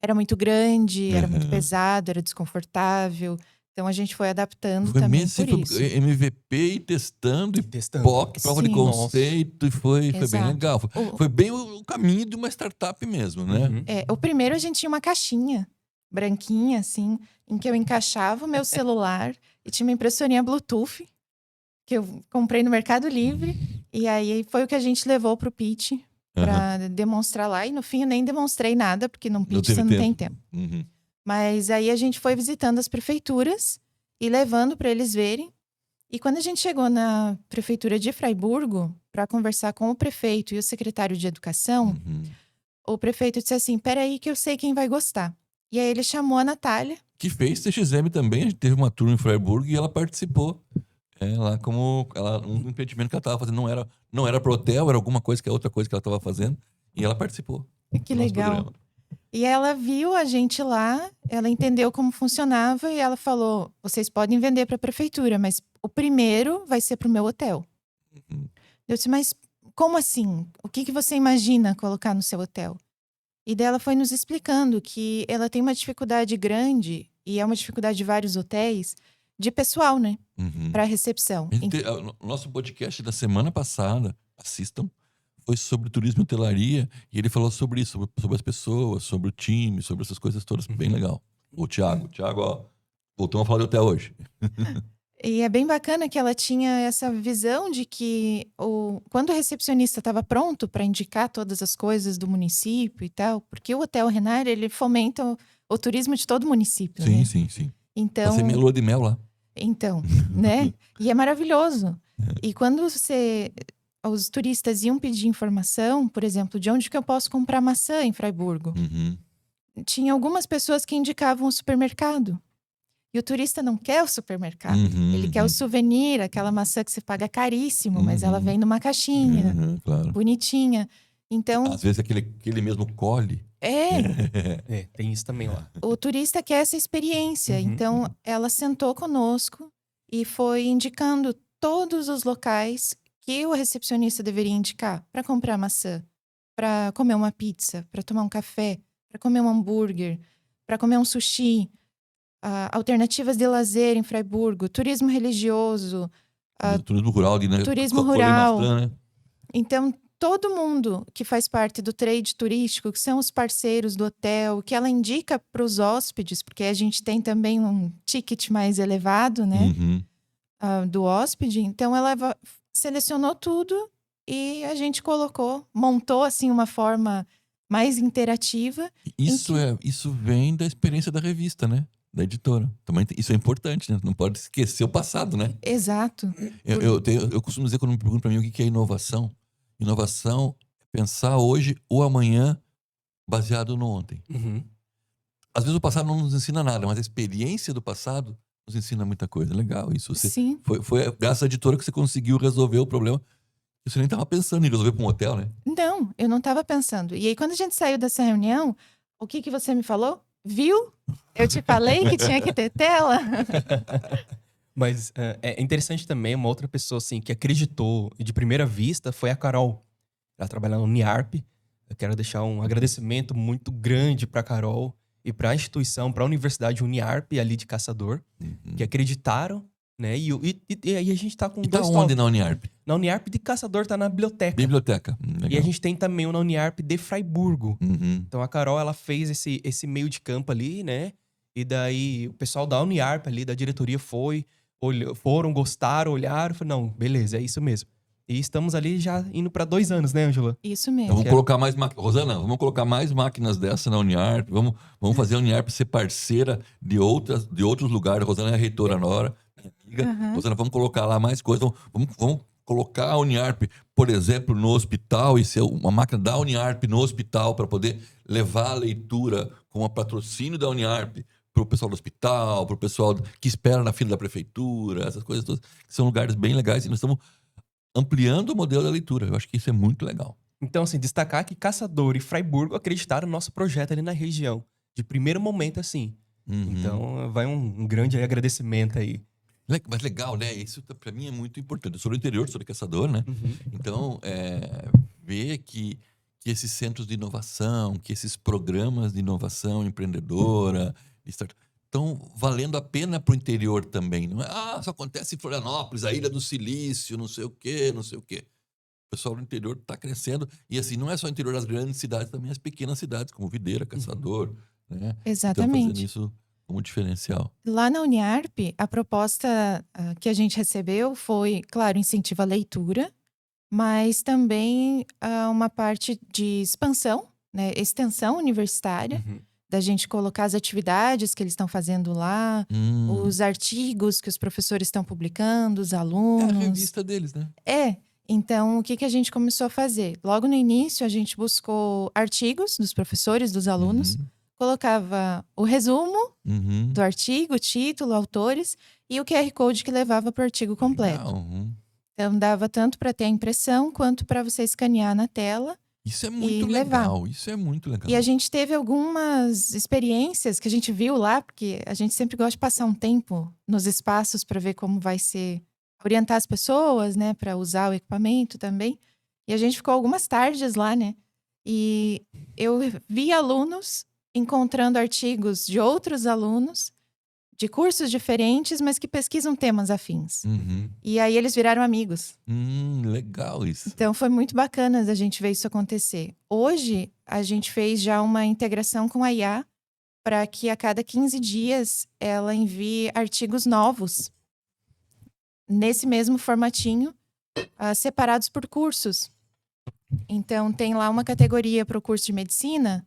era muito grande, era muito Aham. pesado, era desconfortável. Então, a gente foi adaptando Foi também mesmo assim, por foi isso. MVP e testando, e Testando. POC, prova de Sim. conceito, e foi bem Exato. legal. Foi bem o caminho de uma startup mesmo, né? Uhum. O primeiro a gente tinha uma caixinha branquinha, assim, em que eu encaixava o meu celular e tinha uma impressorinha Bluetooth que eu comprei no Mercado Livre. E aí foi o que a gente levou pro pitch para demonstrar lá. E no fim eu nem demonstrei nada, porque num pitch teve você não tem tempo. Uhum. Mas aí a gente foi visitando as prefeituras e levando para eles verem. E quando a gente chegou na prefeitura de Fraiburgo para conversar com o prefeito e o secretário de educação, Uhum. o prefeito disse assim: peraí que eu sei quem vai gostar. E aí ele chamou a Natália. Que fez TXM também, a gente teve uma turma em Freiburg e ela participou. Lá como um empreendimento que ela estava fazendo não era pro hotel, era alguma coisa que é outra coisa que ela estava fazendo. E ela participou. Que do nosso legal. programa. E ela viu a gente lá, ela entendeu como funcionava e ela falou: vocês podem vender para a prefeitura, mas o primeiro vai ser para o meu hotel. Uhum. Eu disse: mas como assim? O que você imagina colocar no seu hotel? E daí ela foi nos explicando que ela tem uma dificuldade grande, e é uma dificuldade de vários hotéis, de pessoal, né? Uhum. Para recepção. O nosso podcast da semana passada, assistam, foi sobre turismo e hotelaria. E ele falou sobre isso, sobre as pessoas, sobre o time, sobre essas coisas todas. Bem legal. O Thiago, ó, voltamos a falar de hotel hoje. E é bem bacana que ela tinha essa visão de que quando o recepcionista estava pronto para indicar todas as coisas do município e tal, porque o Hotel Renner, ele fomenta o turismo de todo o município, Sim, né? sim, sim. Então, Passei minha lua de mel lá. então, né? E é maravilhoso. E quando os turistas iam pedir informação, por exemplo, de onde que eu posso comprar maçã em Fraiburgo, Uhum. tinha algumas pessoas que indicavam o supermercado. E o turista não quer o supermercado. Uhum, Ele quer o souvenir, aquela maçã que você paga caríssimo, mas ela vem numa caixinha, Uhum, claro. bonitinha. Então, Às vezes aquele mesmo colhe. Tem isso também lá. o turista quer essa experiência. Uhum. Então, ela sentou conosco e foi indicando todos os locais que o recepcionista deveria indicar para comprar maçã, para comer uma pizza, para tomar um café, para comer um hambúrguer, para comer um sushi. Alternativas de lazer em Fraiburgo, turismo religioso, Turismo rural, né? turismo Colher rural. maçã, né? Então, todo mundo que faz parte do trade turístico, que são os parceiros do hotel, que ela indica para os hóspedes, porque a gente tem também um ticket mais elevado, né, Uhum. do hóspede. Então, ela selecionou tudo e a gente montou assim uma forma mais interativa. Isso vem da experiência da revista, né? Da editora. Também isso é importante, né? Não pode esquecer o passado, né? Exato. Eu costumo dizer, quando me perguntam para mim o que é inovação, inovação é pensar hoje ou amanhã baseado no ontem. Uhum. Às vezes o passado não nos ensina nada, mas a experiência do passado nos ensina muita coisa. Legal isso. Sim. Foi graças à editora que você conseguiu resolver o problema que você nem estava pensando em resolver para um hotel, né? Não, eu não estava pensando. E aí, quando a gente saiu dessa reunião, o que você me falou? Viu? Eu te falei que tinha que ter tela. Mas é interessante também, uma outra pessoa assim, que acreditou de primeira vista foi a Carol. Ela trabalha no Uniarp. Eu quero deixar um agradecimento muito grande para a Carol e para a instituição, para a Universidade Uniarp ali de Caçador, que acreditaram, né? E aí a gente tá com E tá dois onde toques. na Uniarp? Na Uniarp de Caçador tá na biblioteca. Biblioteca. E Legal. a gente tem também o na Uniarp de Fraiburgo. Uhum. Então a Carol, ela fez esse meio de campo ali, né? E daí o pessoal da Uniarp ali, da diretoria foram, gostaram, olharam, falaram, não, beleza, é isso mesmo. E estamos ali já indo para 2 anos, né, Ângela? Isso Então mesmo. vamos colocar mais máquinas. Rosana, vamos colocar mais máquinas dessa na Uniarp. Vamos fazer a Uniarp ser parceira de outros lugares. Rosana é a reitora Nora, minha amiga. Uhum. Rosana, vamos colocar lá mais coisas. Vamos colocar a Uniarp, por exemplo, no hospital e ser uma máquina da Uniarp no hospital para poder levar a leitura com o patrocínio da Uniarp para o pessoal do hospital, para o pessoal que espera na fila da prefeitura, essas coisas todas, que são lugares bem legais e nós estamos ampliando o modelo da leitura. Eu acho que isso é muito legal. Então, assim, destacar que Caçador e Fraiburgo acreditaram no nosso projeto ali na região. De primeiro momento, assim. Uhum. Então, vai um grande agradecimento aí. Mas legal, né? Isso para mim é muito importante. Eu sou do interior, sou de Caçador, né? Então, ver que esses centros de inovação, que esses programas de inovação empreendedora, estão valendo a pena para o interior também. Não é, só acontece em Florianópolis, a Ilha do Silício, não sei o quê, não sei o quê. O pessoal do interior está crescendo. E assim, não é só o interior das grandes cidades, também as pequenas cidades, como Videira, Caçador, né? Estão fazendo Exatamente. isso como diferencial. Lá na Uniarp, a proposta que a gente recebeu foi, claro, incentivo à leitura, mas também uma parte de expansão, né, extensão universitária, da gente colocar as atividades que eles estão fazendo lá, os artigos que os professores estão publicando, os É a alunos. revista deles, né? Então, o que a gente começou a fazer? Logo no início, a gente buscou artigos dos professores, dos alunos, colocava o resumo do artigo, título, autores e o QR Code que levava para o artigo completo. Legal. Então, dava tanto para ter a impressão quanto para você escanear na tela. Isso é muito levar. legal. Isso é muito legal. E a gente teve algumas experiências que a gente viu lá, porque a gente sempre gosta de passar um tempo nos espaços para ver como vai ser, orientar as pessoas, né, para usar o equipamento também. E a gente ficou algumas tardes lá, né? E eu vi alunos encontrando artigos de outros alunos de cursos diferentes, mas que pesquisam temas afins. E aí eles viraram amigos. Legal isso. Então foi muito bacana a gente ver isso acontecer. Hoje a gente fez já uma integração com a IA para que a cada 15 dias ela envie artigos novos nesse mesmo formatinho, separados por cursos. Então tem lá uma categoria para o curso de medicina,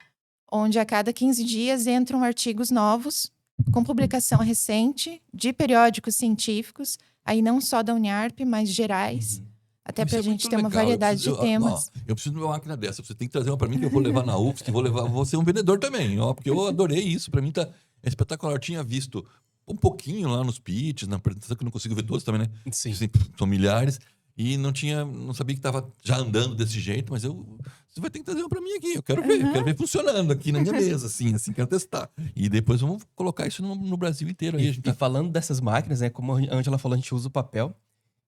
onde a cada 15 dias entram artigos novos com publicação recente de periódicos científicos, aí não só da Uniarp, mas gerais, até Isso para a é gente muito ter uma legal. variedade de temas. Eu preciso de uma máquina dessa. Você tem que trazer uma para mim que eu vou levar na UFSC, vou ser um vendedor também, porque eu adorei isso. Para mim tá espetacular. Eu tinha visto um pouquinho lá nos pitches, na apresentação, que eu não consigo ver todos também, né? Sim. São milhares. E não sabia que estava já andando desse jeito, mas você vai ter que trazer uma para mim aqui. Eu quero ver funcionando aqui na minha mesa, assim, quero testar. E depois vamos colocar isso no Brasil inteiro. Aí, E falando dessas máquinas, né, como a Ângela falou, a gente usa o papel.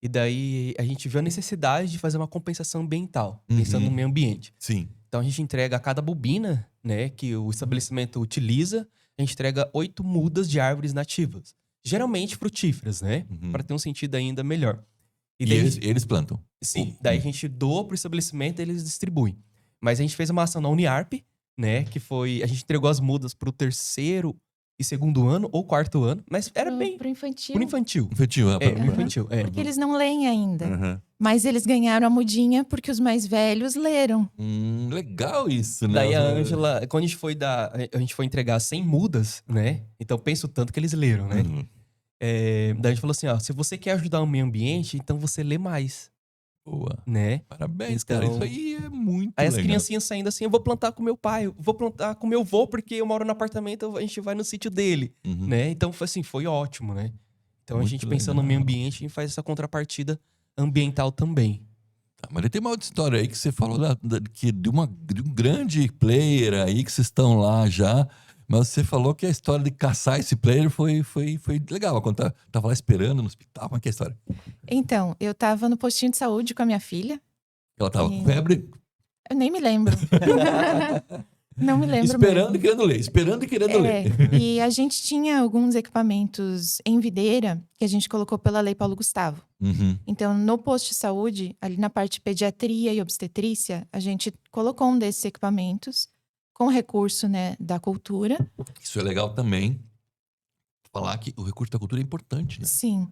E daí a gente viu a necessidade de fazer uma compensação ambiental, pensando no meio ambiente. Sim. Então a gente entrega a cada bobina, né, que o estabelecimento utiliza, a gente entrega 8 mudas de árvores nativas. Geralmente frutíferas, né? Para ter um sentido ainda melhor. E daí, eles plantam? Sim. Daí a gente doa pro estabelecimento e eles distribuem. Mas a gente fez uma ação na Uniarp, né? Que foi... A gente entregou as mudas pro 3º e 2º ano, ou 4º ano. Mas era bem... Pro infantil. Pro infantil. Infantil, Infantil, é. Porque eles não leem ainda. Mas eles ganharam a mudinha porque os mais velhos leram. Legal isso, né? Daí a Ângela... Quando a gente foi entregar 100 mudas, né? Então penso tanto que eles leram, né? Daí a gente falou assim, ó, se você quer ajudar o meio ambiente, então você lê mais. Boa. Né? Parabéns, Então, cara. Isso aí é muito aí legal. as criancinhas saindo assim, eu vou plantar com meu pai, eu vou plantar com meu avô, porque eu moro no apartamento, a gente vai no sítio dele, né? Então, foi ótimo, né? Então, Muito a gente pensando no meio ambiente, a gente faz essa contrapartida ambiental também. Tá, mas tem uma outra história aí que você falou de um grande player aí que vocês estão lá já. Mas você falou que a história de caçar esse player foi legal. Quando tava lá esperando no hospital, como é que é a história? Então, eu tava no postinho de saúde com a minha filha. Ela tava com febre? Eu nem me lembro. Não me lembro Esperando mesmo. e querendo ler. Esperando e querendo ler. E a gente tinha alguns equipamentos em videira que a gente colocou pela Lei Paulo Gustavo. Então, no posto de saúde, ali na parte de pediatria e obstetrícia, a gente colocou um desses equipamentos com recurso, né, da cultura. Isso é legal também. Falar que o recurso da cultura é importante, né? Sim.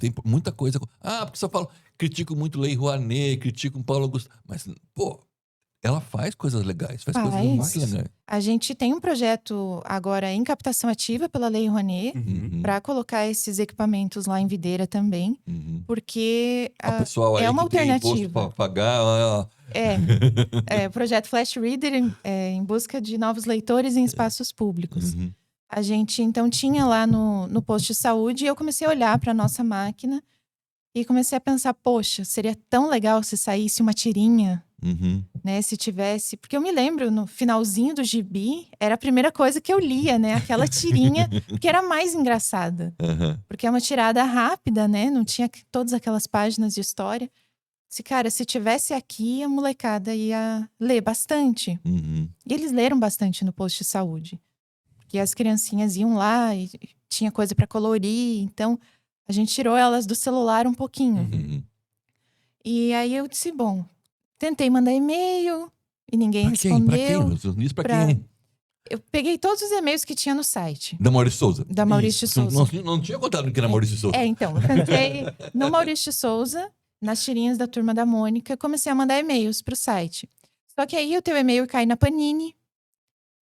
Tem muita coisa. Porque só falo, critico muito Lei Rouanet, critico o Paulo Gustavo. Mas, pô, ela faz coisas legais, faz coisas Faz. muito legais. A gente tem um projeto agora em captação ativa pela Lei Rouanet Uhum, para colocar esses equipamentos lá em Videira também, uhum. porque O pessoal aí é uma que tem imposto alternativa. pra pagar, ó. O projeto Flash Reader em busca de novos leitores em espaços públicos. Uhum, A gente, então, tinha lá no posto de saúde e eu comecei a olhar para a nossa máquina e comecei a pensar, poxa, seria tão legal se saísse uma tirinha, uhum. né? Se tivesse... Porque eu me lembro, no finalzinho do gibi, era a primeira coisa que eu lia, né? Aquela tirinha, porque era mais engraçada. Aham. Porque é uma tirada rápida, né? Não tinha todas aquelas páginas de história. Cara, se tivesse aqui, a molecada ia ler bastante. Uhum. E eles leram bastante no posto de saúde. Porque as criancinhas iam lá e tinha coisa para colorir. Então, a gente tirou elas do celular um pouquinho. Uhum. E aí eu disse, bom, tentei mandar e-mail e ninguém Pra quem? Pra respondeu. quem? Isso pra Pra- quem? Eu peguei todos os e-mails que tinha no site. Da Maurício Souza. Da Maurício Isso. Souza. Não tinha contado que era Maurício Souza. Então, eu tentei no Maurício Souza, nas tirinhas da Turma da Mônica, comecei a mandar e-mails pro site. Só que aí o teu e-mail cai na Panini,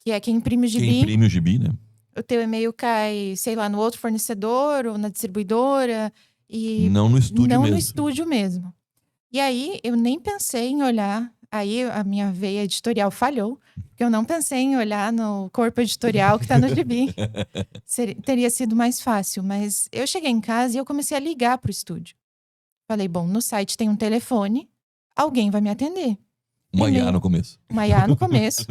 que é quem imprime o Quem gibi. imprime o gibi, né? O teu e-mail cai, sei lá, no outro fornecedor ou na distribuidora. E Não no estúdio não mesmo. no estúdio mesmo. E aí, eu nem pensei em olhar. Aí, a minha veia editorial falhou. Porque eu não pensei em olhar no corpo editorial que tá no gibi. Teria sido mais fácil. Mas eu cheguei em casa e eu comecei a ligar pro estúdio. Falei, bom, no site tem um telefone. Alguém vai me atender. Uma IA Primeiro- no começo. Uma IA no começo.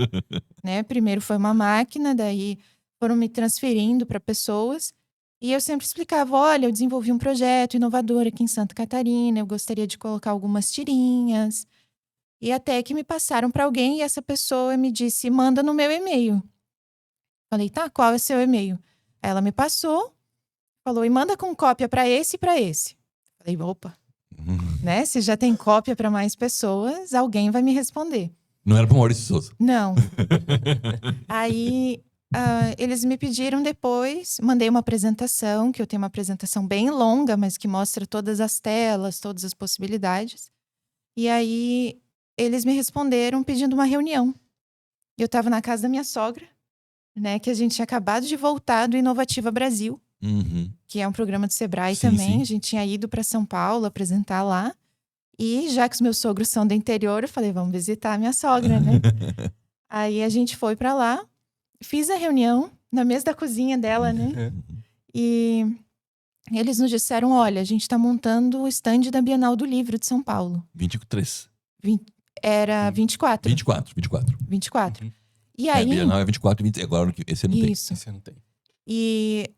Né? Primeiro foi uma máquina, daí foram me transferindo para pessoas. E eu sempre explicava, olha, eu desenvolvi um projeto inovador aqui em Santa Catarina, eu gostaria de colocar algumas tirinhas. E até que me passaram para alguém e essa pessoa me disse, manda no meu e-mail. Falei, tá, qual é o seu e-mail? Aí ela me passou, falou, e manda com cópia para esse e para esse. Falei, opa, né? Se já tem cópia para mais pessoas, alguém vai me responder. Não era pro Maurício Souza. Não. Aí eles me pediram depois, mandei uma apresentação, que eu tenho uma apresentação bem longa, mas que mostra todas as telas, todas as possibilidades. E aí eles me responderam pedindo uma reunião. Eu estava na casa da minha sogra, né, que a gente tinha acabado de voltar do Inovativa Brasil, Uhum. que é um programa do Sebrae Sim, também. sim. A gente tinha ido para São Paulo apresentar lá. E já que os meus sogros são do interior, eu falei, vamos visitar a minha sogra, né? Aí a gente foi para lá, fiz a reunião na mesa da cozinha dela, né? E eles nos disseram, olha, a gente está montando o stand da Bienal do Livro de São Paulo. 23. Era 24. 24. 24. Uhum. E aí, Bienal é 24 e 20. Agora, esse ano tem. isso. Esse eu não tenho. E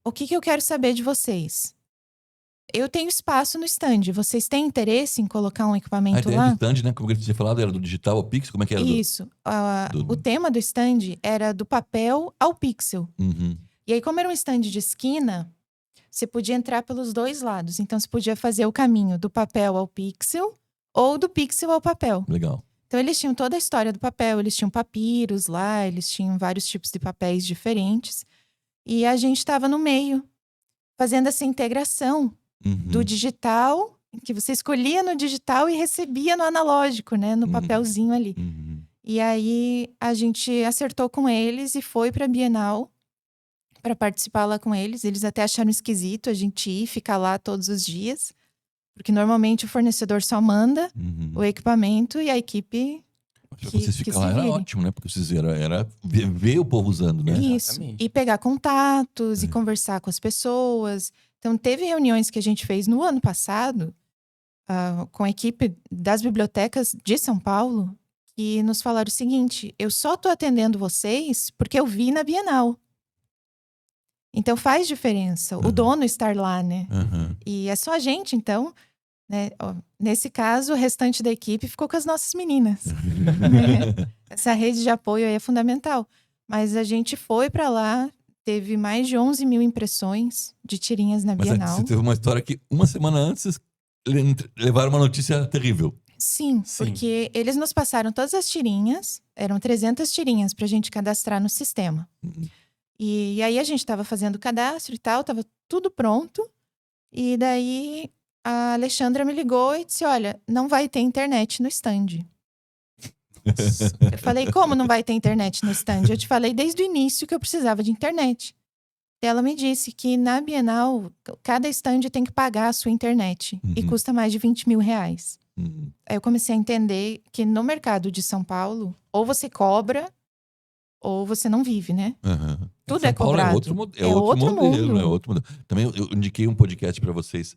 o que eu quero saber de vocês? Eu tenho espaço no stand. Vocês têm interesse em colocar um A equipamento ideia do lá? stand, né? Como ele tinha falado, era do digital ao pixel. Como é que era? Isso. do- O tema do stand era do papel ao pixel. Uhum. E aí, como era um stand de esquina, você podia entrar pelos dois lados. Então, você podia fazer o caminho do papel ao pixel ou do pixel ao papel. Legal. Então, eles tinham toda a história do papel. Eles tinham papiros lá, eles tinham vários tipos de papéis diferentes. E a gente estava no meio, fazendo essa integração Uhum. do digital, que você escolhia no digital e recebia no analógico, né? No Uhum. papelzinho ali. Uhum. E aí, a gente acertou com eles e foi para a Bienal para participar lá com eles. Eles até acharam esquisito a gente ir ficar lá todos os dias, porque normalmente o fornecedor só manda Uhum. o equipamento e a equipe... Pra que- vocês que ficarem lá se era virem. ótimo, né? Porque vocês era ver o povo usando, né? Isso. Exatamente. E pegar contatos e É. conversar com as pessoas. Então, teve reuniões que a gente fez no ano passado com a equipe das bibliotecas de São Paulo que nos falaram o seguinte: eu só tô atendendo vocês porque eu vi na Bienal. Então, faz diferença o Uhum. dono estar lá, né? Uhum. E é só a gente, então, né? Nesse caso, o restante da equipe ficou com as nossas meninas. Né? Essa rede de apoio aí é fundamental. Mas a gente foi para lá, teve mais de 11 mil impressões de tirinhas na Mas Bienal. você teve uma história que uma semana antes vocês levaram uma notícia terrível. Sim, Sim. porque eles nos passaram todas as tirinhas, eram 300 tirinhas pra gente cadastrar no sistema. Uhum. E aí a gente tava fazendo o cadastro e tal, tava tudo pronto. E daí a Alexandra me ligou e disse: olha, não vai ter internet no stand. Eu falei, como não vai ter internet no stand? Eu te falei desde o início que eu precisava de internet. Ela me disse que na Bienal, cada stand tem que pagar a sua internet. E custa mais de 20 mil reais. Aí eu comecei a entender que no mercado de São Paulo, ou você cobra, ou você não vive, né? Tudo São é Paulo cobrado. É outro outro modelo, mundo. é outro modelo. Também eu indiquei um podcast para vocês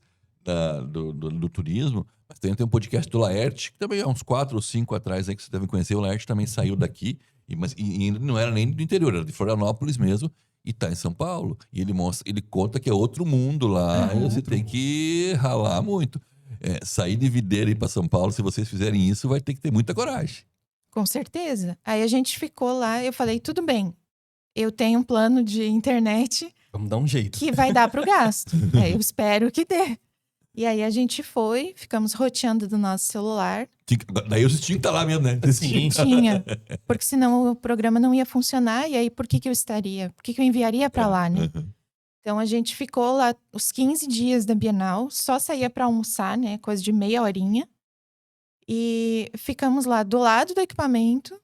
do turismo, mas tem um podcast do Laerte, que também há uns 4 ou 5 atrás aí que vocês devem conhecer. O Laerte também saiu daqui, e ainda não era nem do interior, era de Florianópolis mesmo, e tá em São Paulo. E ele conta que é outro mundo lá, e você tem que ralar muito. Sair de Videira e ir para São Paulo, se vocês fizerem isso, vai ter que ter muita coragem. Com certeza. Aí a gente ficou lá, eu falei, tudo bem. Eu tenho um plano de internet Vamos dar um jeito. que vai dar pro gasto. Eu espero que dê. E aí a gente foi, ficamos roteando do nosso celular. Daí vocês tinham que estar lá mesmo, né? Sim. Tinha. Porque senão o programa não ia funcionar. E aí por que eu estaria? Por que eu enviaria pra lá, né? Então a gente ficou lá os 15 dias da Bienal. Só saía pra almoçar, né? Coisa de meia horinha. E ficamos lá do lado do equipamento.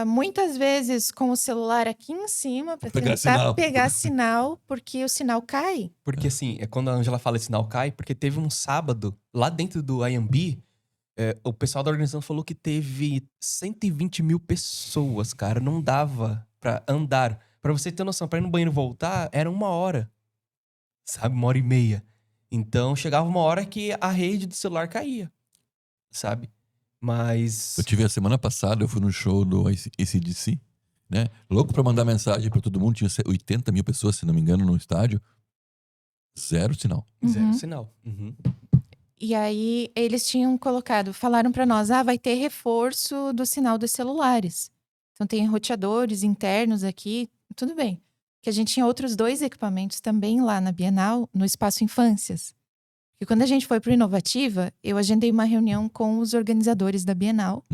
Muitas vezes com o celular aqui em cima para tentar pegar sinal, porque o sinal cai. Porque assim, quando a Ângela fala sinal cai, porque teve um sábado, lá dentro do IMB, o pessoal da organização falou que teve 120 mil pessoas, cara. Não dava pra andar. Pra você ter noção, pra ir no banheiro e voltar, era 1 hora. Sabe? 1h30. Então, chegava uma hora que a rede do celular caía. Sabe? Mas... Eu tive a semana passada, eu fui no show do AC/DC, né? Louco pra mandar mensagem pra todo mundo. Tinha 80 mil pessoas, se não me engano, no estádio. Zero sinal. Zero sinal. E aí, eles tinham falaram pra nós, vai ter reforço do sinal dos celulares. Então, tem roteadores internos aqui, tudo bem. Que a gente tinha outros 2 equipamentos também lá na Bienal, no Espaço Infâncias. E quando a gente foi para o Inovativa, eu agendei uma reunião com os organizadores da Bienal,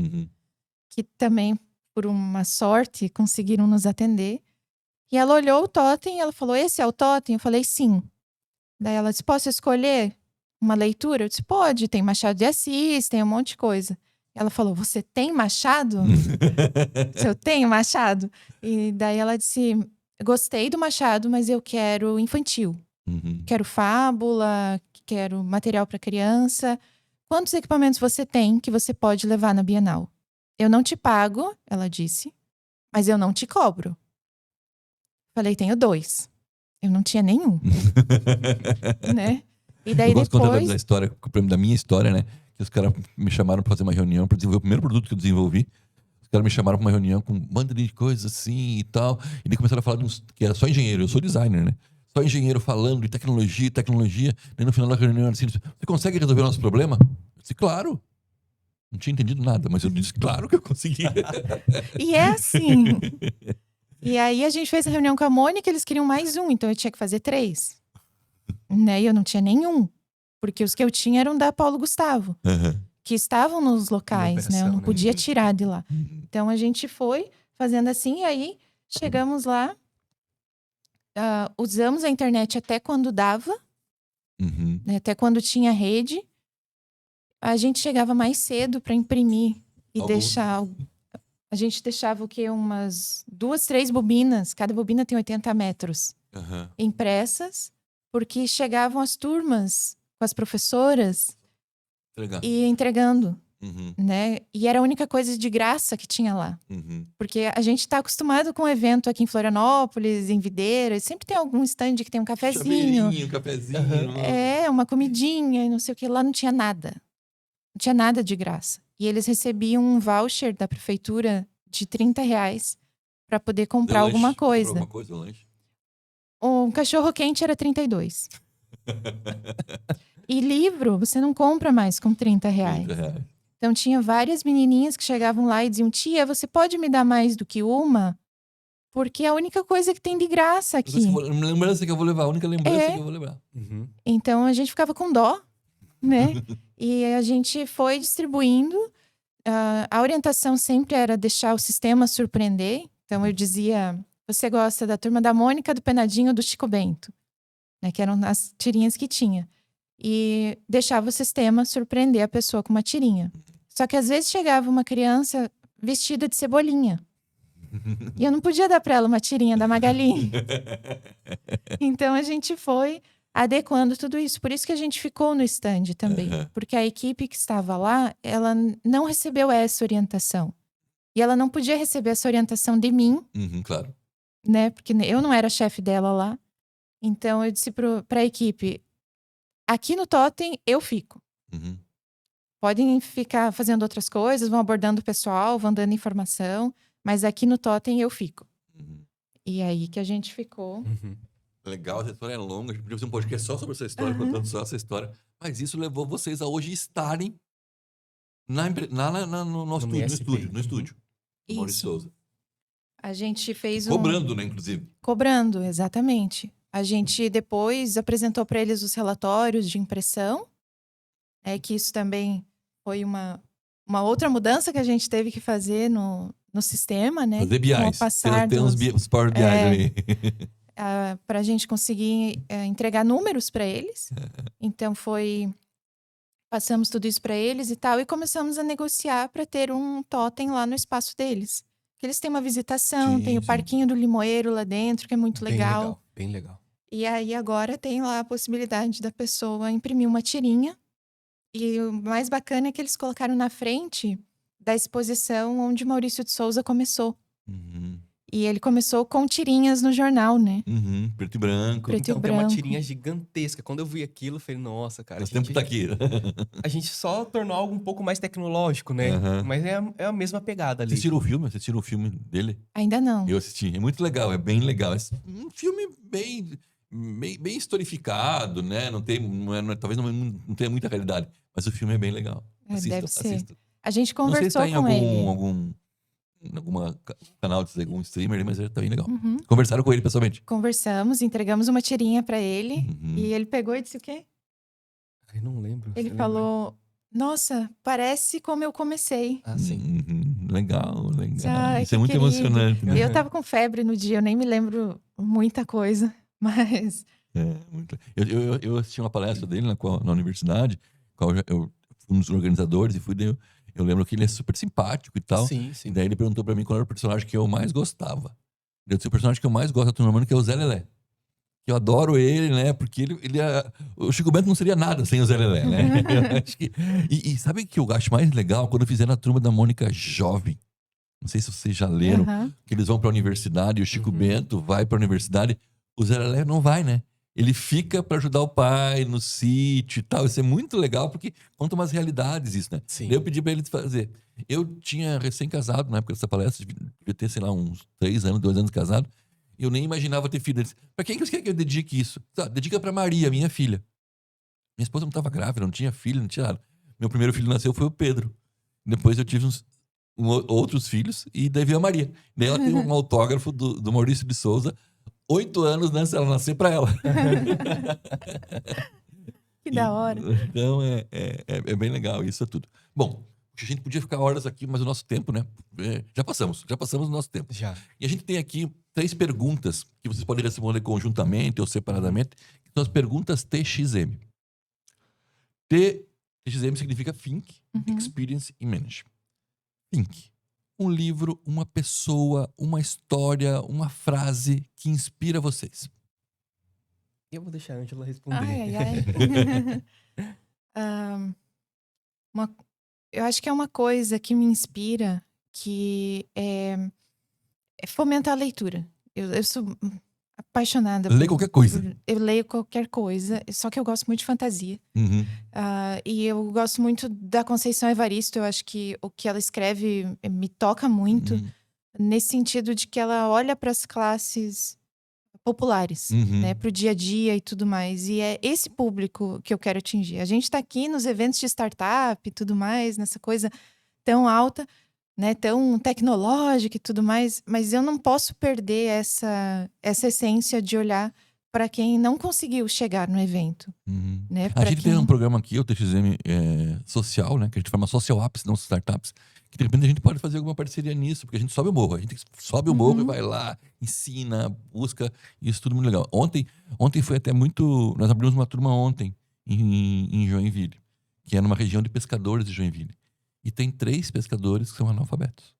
que também, por uma sorte, conseguiram nos atender. E ela olhou o totem e ela falou, esse é o totem? Eu falei, sim. Daí ela disse, posso escolher uma leitura? Eu disse, pode, tem Machado de Assis, tem um monte de coisa. Ela falou, você tem Machado? Eu tenho Machado. E daí ela disse, gostei do Machado, mas eu quero infantil. Quero fábula, quero material para criança. Quantos equipamentos você tem que você pode levar na Bienal? Eu não te pago, ela disse, mas eu não te cobro. Falei, tenho 2. Eu não tinha nenhum. Né? E daí eu gosto depois... de contar da história, da minha história, né? Que os caras me chamaram pra fazer uma reunião para desenvolver o primeiro produto que eu desenvolvi. Os caras me chamaram pra uma reunião com um bando de coisas assim e tal. E daí começaram a falar que era só engenheiro. Eu sou designer, né? Só engenheiro falando de tecnologia. Daí no final da reunião, assim, você consegue resolver o nosso problema? Eu disse, claro. Não tinha entendido nada, mas eu disse, claro que eu consegui. E é assim. E aí a gente fez a reunião com a Mônica, eles queriam mais um, então eu tinha que fazer 3. Né? E eu não tinha nenhum. Porque os que eu tinha eram da Paulo Gustavo. Que estavam nos locais, né? Eu não podia tirar de lá. Então a gente foi fazendo assim, e aí chegamos lá. Usamos a internet até quando dava, né, até quando tinha rede. A gente chegava mais cedo para imprimir e deixar. A gente deixava o quê? Umas 2, 3 bobinas. Cada bobina tem 80 metros impressas, porque chegavam as turmas com as professoras e entregando. Né? E era a única coisa de graça que tinha lá. Porque a gente está acostumado com um evento aqui em Florianópolis, em Videira, sempre tem algum stand que tem um cafezinho. Um cafezinho. Uma comidinha e não sei o que. Lá não tinha nada. Não tinha nada de graça. E eles recebiam um voucher da prefeitura de R$30 para poder comprar alguma coisa. Um cachorro quente era 32. E livro você não compra mais com R$30. Então, tinha várias menininhas que chegavam lá e diziam, tia, você pode me dar mais do que uma? Porque é a única coisa que tem de graça aqui. Lembrança que eu vou levar, a única lembrança que eu vou levar. Então, a gente ficava com dó, né? E a gente foi distribuindo. A orientação sempre era deixar o sistema surpreender. Então, eu dizia, você gosta da Turma da Mônica, do Penadinho, do Chico Bento? Né? Que eram as tirinhas que tinha. E deixava o sistema surpreender a pessoa com uma tirinha. Só que às vezes chegava uma criança vestida de Cebolinha. E eu não podia dar para ela uma tirinha da Magali. Então a gente foi adequando tudo isso. Por isso que a gente ficou no stand também. Porque a equipe que estava lá, ela não recebeu essa orientação. E ela não podia receber essa orientação de mim, Claro. né? Porque eu não era chefe dela lá. Então eu disse para a equipe, aqui no Totem eu fico. Podem ficar fazendo outras coisas, vão abordando o pessoal, vão dando informação, mas aqui no Totem eu fico. E aí que a gente ficou. Legal, essa história é longa. A gente podia fazer um podcast só sobre essa história, contando só essa história. Mas isso levou vocês a hoje estarem no estúdio. Do Maurício Isso. Souza. A gente fez Cobrando, né, inclusive. Cobrando, exatamente. A gente depois apresentou para eles os relatórios de impressão. Que isso também foi uma outra mudança que a gente teve que fazer no sistema, né? Fazer BIs. Com o passar Tem uns Power BIs ali. para a gente conseguir entregar números para eles. Então passamos tudo isso para eles e tal, e começamos a negociar para ter um totem lá no espaço deles. Que eles têm uma visitação, tem o parquinho do Limoeiro lá dentro, que é muito legal. Bem legal. E aí agora tem lá a possibilidade da pessoa imprimir uma tirinha. E o mais bacana é que eles colocaram na frente da exposição onde Maurício de Souza começou. E ele começou com tirinhas no jornal, né? Preto e branco. Preto e Tem uma branco. tirinha gigantesca. Quando eu vi aquilo, eu falei, nossa, cara. O tempo tá aqui. A gente só tornou algo um pouco mais tecnológico, né? Mas é a mesma pegada ali. Vocês assistiram o filme? Vocês assistiram o filme dele? Ainda não. Eu assisti. É muito legal, é bem legal. É um filme bem historificado, né? Talvez não tenha muita realidade. Mas o filme é bem legal. Deve ser. Assistam. A gente Não sei se conversou tá em com ele. algum canal de algum streamer, mas tá bem legal. Conversaram com ele pessoalmente? Conversamos, entregamos uma tirinha pra ele. E ele pegou e disse o quê? Eu não lembro. Ele falou, nossa, parece como eu comecei. Ah, sim. Legal. Ai, Isso é muito querido. emocionante, né? Eu tava com febre no dia, eu nem me lembro muita coisa. Mas Muito. Eu assisti uma palestra dele na universidade, qual eu fui um dos organizadores e eu lembro que ele é super simpático e tal. Sim. E daí ele perguntou pra mim qual era o personagem que eu mais gostava. Eu disse, o personagem que eu mais gosto da Turma da Mônica é o Zé Lelé. Eu adoro ele, né? Porque o Chico Bento não seria nada sem o Zé Lelé, né? Acho que, e sabe o que eu acho mais legal? Quando fizeram a Turma da Mônica jovem. Não sei se vocês já leram. Que eles vão pra universidade e o Chico Bento vai pra universidade. O Zé Lelé não vai, né? Ele fica pra ajudar o pai no sítio e tal. Isso é muito legal, porque conta umas realidades isso, né? Sim. Daí eu pedi pra ele fazer. Eu tinha recém-casado na época dessa palestra, devia ter, sei lá, uns 2 anos casado. E eu nem imaginava ter filho. Ele disse, pra quem que você quer que eu dedique isso? Tá, dedica pra Maria, minha filha. Minha esposa não estava grávida, não tinha filho, não tinha nada. Meu primeiro filho nasceu foi o Pedro. Depois eu tive outros filhos e daí veio a Maria. Daí ela tem um autógrafo do Maurício de Souza, 8 anos, né? Se ela nascer pra ela. que da hora. Então é bem legal, isso é tudo. Bom, a gente podia ficar horas aqui, mas o nosso tempo, né? Já passamos o nosso tempo. Já. E a gente tem aqui 3 perguntas que vocês podem responder conjuntamente ou separadamente, que são as perguntas TXM. TXM significa Think, Experience e Manage. Think. Um livro, uma pessoa, uma história, uma frase que inspira vocês. Eu vou deixar a Ângela responder. Eu acho que é uma coisa que me inspira, que é fomentar a leitura. Eu sou apaixonada. Lê qualquer coisa. Eu leio qualquer coisa, só que eu gosto muito de fantasia. E eu gosto muito da Conceição Evaristo. Eu acho que o que ela escreve me toca muito, nesse sentido de que ela olha para as classes populares, né, para o dia a dia e tudo mais. E é esse público que eu quero atingir. A gente está aqui nos eventos de startup e tudo mais, nessa coisa tão alta, né, tão tecnológica e tudo mais, mas eu não posso perder essa essência de olhar para quem não conseguiu chegar no evento. Né, a gente tem um programa aqui, o TXM social, né, que a gente forma social apps, não startups, que de repente a gente pode fazer alguma parceria nisso, porque a gente sobe o morro. A gente sobe o morro e vai lá, ensina, busca, isso tudo muito legal. Ontem foi até muito... Nós abrimos uma turma ontem em Joinville, que é numa região de pescadores de Joinville. e tem 3 pescadores que são analfabetos.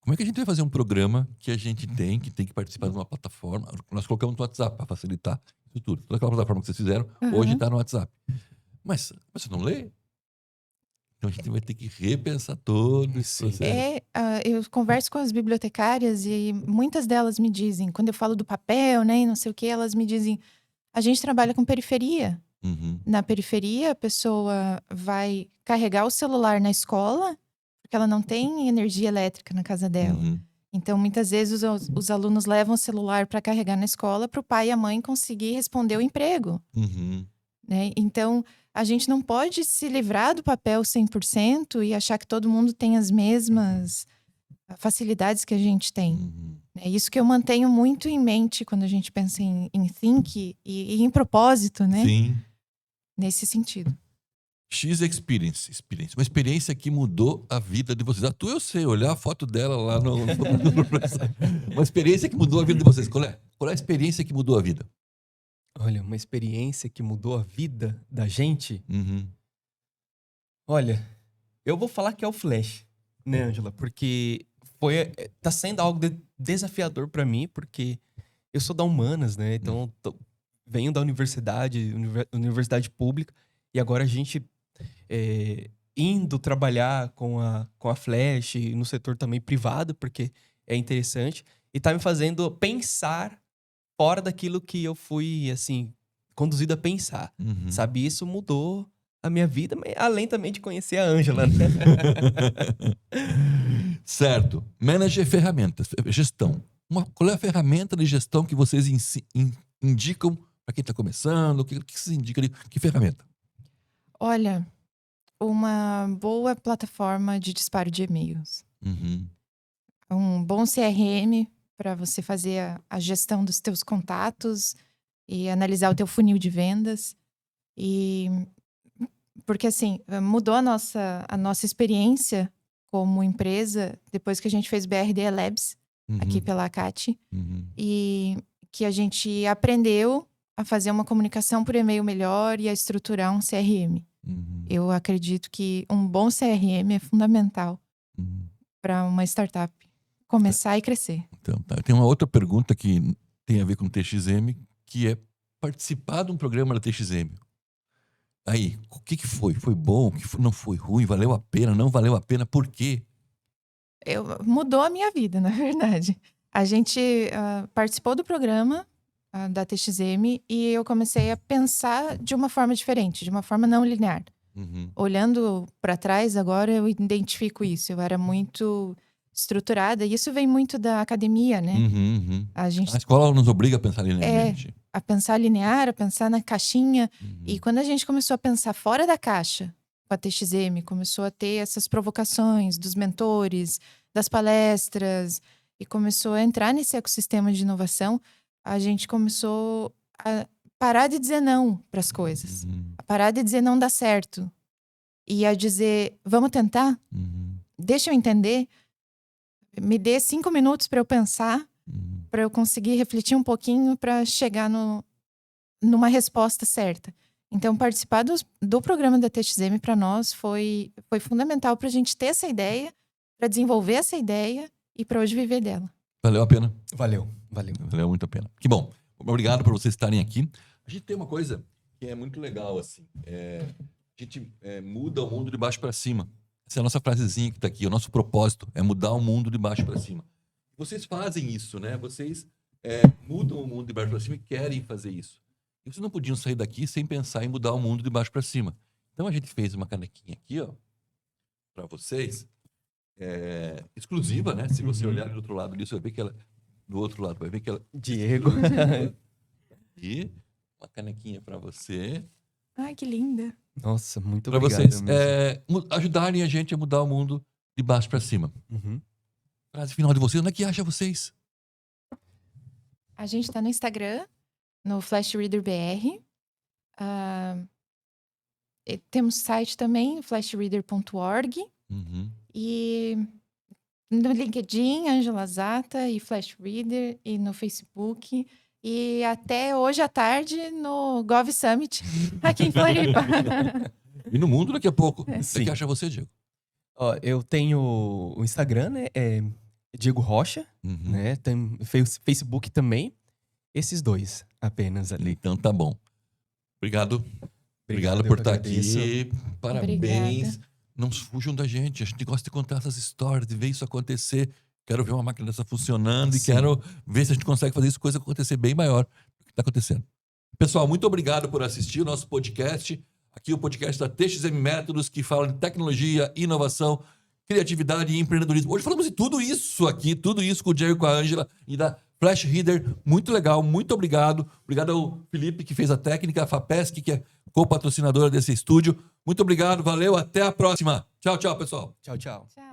Como é que a gente vai fazer um programa que a gente tem que participar de uma plataforma? Nós colocamos no WhatsApp para facilitar isso tudo. Toda aquela plataforma que vocês fizeram, hoje está no WhatsApp. Mas você não lê? Então a gente vai ter que repensar todo esse processo. Eu converso com as bibliotecárias e muitas delas me dizem, quando eu falo do papel, né, e não sei o que, elas me dizem, a gente trabalha com periferia. Uhum. Na periferia, a pessoa vai carregar o celular na escola, porque ela não tem energia elétrica na casa dela. Uhum. Então, muitas vezes, os alunos levam o celular para carregar na escola para o pai e a mãe conseguir responder o emprego. Uhum. Né? Então, a gente não pode se livrar do papel 100% e achar que todo mundo tem as mesmas facilidades que a gente tem. Uhum. É isso que eu mantenho muito em mente quando a gente pensa em think e em propósito, né? Sim. Nesse sentido. X-Experience. Uma experiência que mudou a vida de vocês. A tua eu sei, olhar a foto dela lá no... Uma experiência que mudou a vida de vocês. Qual é a experiência que mudou a vida? Olha, uma experiência que mudou a vida da gente. Uhum. Olha, eu vou falar que é o Flash, né, Ângela? Porque tá sendo algo desafiador para mim, porque eu sou da Humanas, né? Então, venho da universidade pública, e agora a gente indo trabalhar com a Flash, no setor também privado, porque é interessante, e tá me fazendo pensar fora daquilo que eu fui, assim, conduzido a pensar. Uhum. Sabe, isso mudou a minha vida, mas além também de conhecer a Ângela, né? Certo. Manager ferramentas, gestão. Qual é a ferramenta de gestão que vocês indicam para quem está começando? O que vocês indicam ali? Que ferramenta? Olha, uma boa plataforma de disparo de e-mails. Uhum. Um bom CRM para você fazer a gestão dos teus contatos e analisar o teu funil de vendas. E porque assim, mudou a nossa experiência como empresa depois que a gente fez BRD Labs aqui pela ACAT. Uhum. E que a gente aprendeu a fazer uma comunicação por e-mail melhor e a estruturar um CRM. Uhum. Eu acredito que um bom CRM é fundamental para uma startup começar e crescer. Então, tá. Tem uma outra pergunta que tem a ver com o TXM, que é participar de um programa da TXM. Aí, o que foi? Foi bom? Não foi ruim? Valeu a pena? Não valeu a pena? Por quê? Mudou a minha vida, na verdade. A gente participou do programa da TXM e eu comecei a pensar de uma forma diferente, de uma forma não linear. Uhum. Olhando para trás agora, eu identifico isso. Eu era muito estruturada e isso vem muito da academia, né? Uhum. A escola nos obriga a pensar linearmente. A pensar linear, a pensar na caixinha. E quando a gente começou a pensar fora da caixa com a TXM, começou a ter essas provocações dos mentores, das palestras, e começou a entrar nesse ecossistema de inovação, a gente começou a parar de dizer não para as coisas. A parar de dizer não dá certo. E a dizer, vamos tentar? Deixa eu entender. Me dê 5 minutos para eu pensar, para eu conseguir refletir um pouquinho para chegar numa resposta certa. Então, participar do programa da TXM para nós foi fundamental para a gente ter essa ideia, para desenvolver essa ideia e para hoje viver dela. Valeu a pena? Valeu. Valeu muito a pena. Que bom. Obrigado por vocês estarem aqui. A gente tem uma coisa que é muito legal, assim. A gente muda o mundo de baixo para cima. Essa é a nossa frasezinha que está aqui. O nosso propósito é mudar o mundo de baixo para cima. Vocês fazem isso, né? Vocês mudam o mundo de baixo para cima e querem fazer isso. E vocês não podiam sair daqui sem pensar em mudar o mundo de baixo para cima. Então a gente fez uma canequinha aqui, ó, para vocês, exclusiva, né? Se você olhar do outro lado ali, você vai ver que ela, do outro lado, vai ver que ela... Diego. E uma canequinha para você. Ai, que linda. Nossa, muito Para obrigado. vocês ajudarem a gente a mudar o mundo de baixo para cima. Frase final de vocês, onde é que acha vocês? A gente está no Instagram, no Flash Reader BR. Temos site também, flashreader.org. E no LinkedIn, Ângela Zata e Flash Reader. E no Facebook. E até hoje à tarde no Gov Summit, aqui em Floripa. E no mundo daqui a pouco. Sim. Onde é que acha você, Diego? Ó, eu tenho o Instagram, né? É Diego Rocha, Uhum. né? Tem Facebook também. Esses dois apenas ali. Então tá bom. Obrigado. Obrigado eu por que estar agradeço. aqui. Parabéns. Obrigada. Não fujam da gente. A gente gosta de contar essas histórias, de ver isso acontecer. Quero ver uma máquina dessa funcionando e Sim. quero ver se a gente consegue fazer isso coisa acontecer bem maior do que está acontecendo. Pessoal, muito obrigado por assistir o nosso podcast. Aqui o podcast da TXM Métodos, que fala de tecnologia, inovação, criatividade e empreendedorismo. Hoje falamos de tudo isso aqui, tudo isso com o Diego e com a Ângela e da Flash Reader. Muito legal, muito obrigado. Obrigado ao Felipe, que fez a técnica, a FAPESC, que é co-patrocinadora desse estúdio. Muito obrigado, valeu, até a próxima. Tchau, tchau, pessoal. Tchau, tchau. Tchau.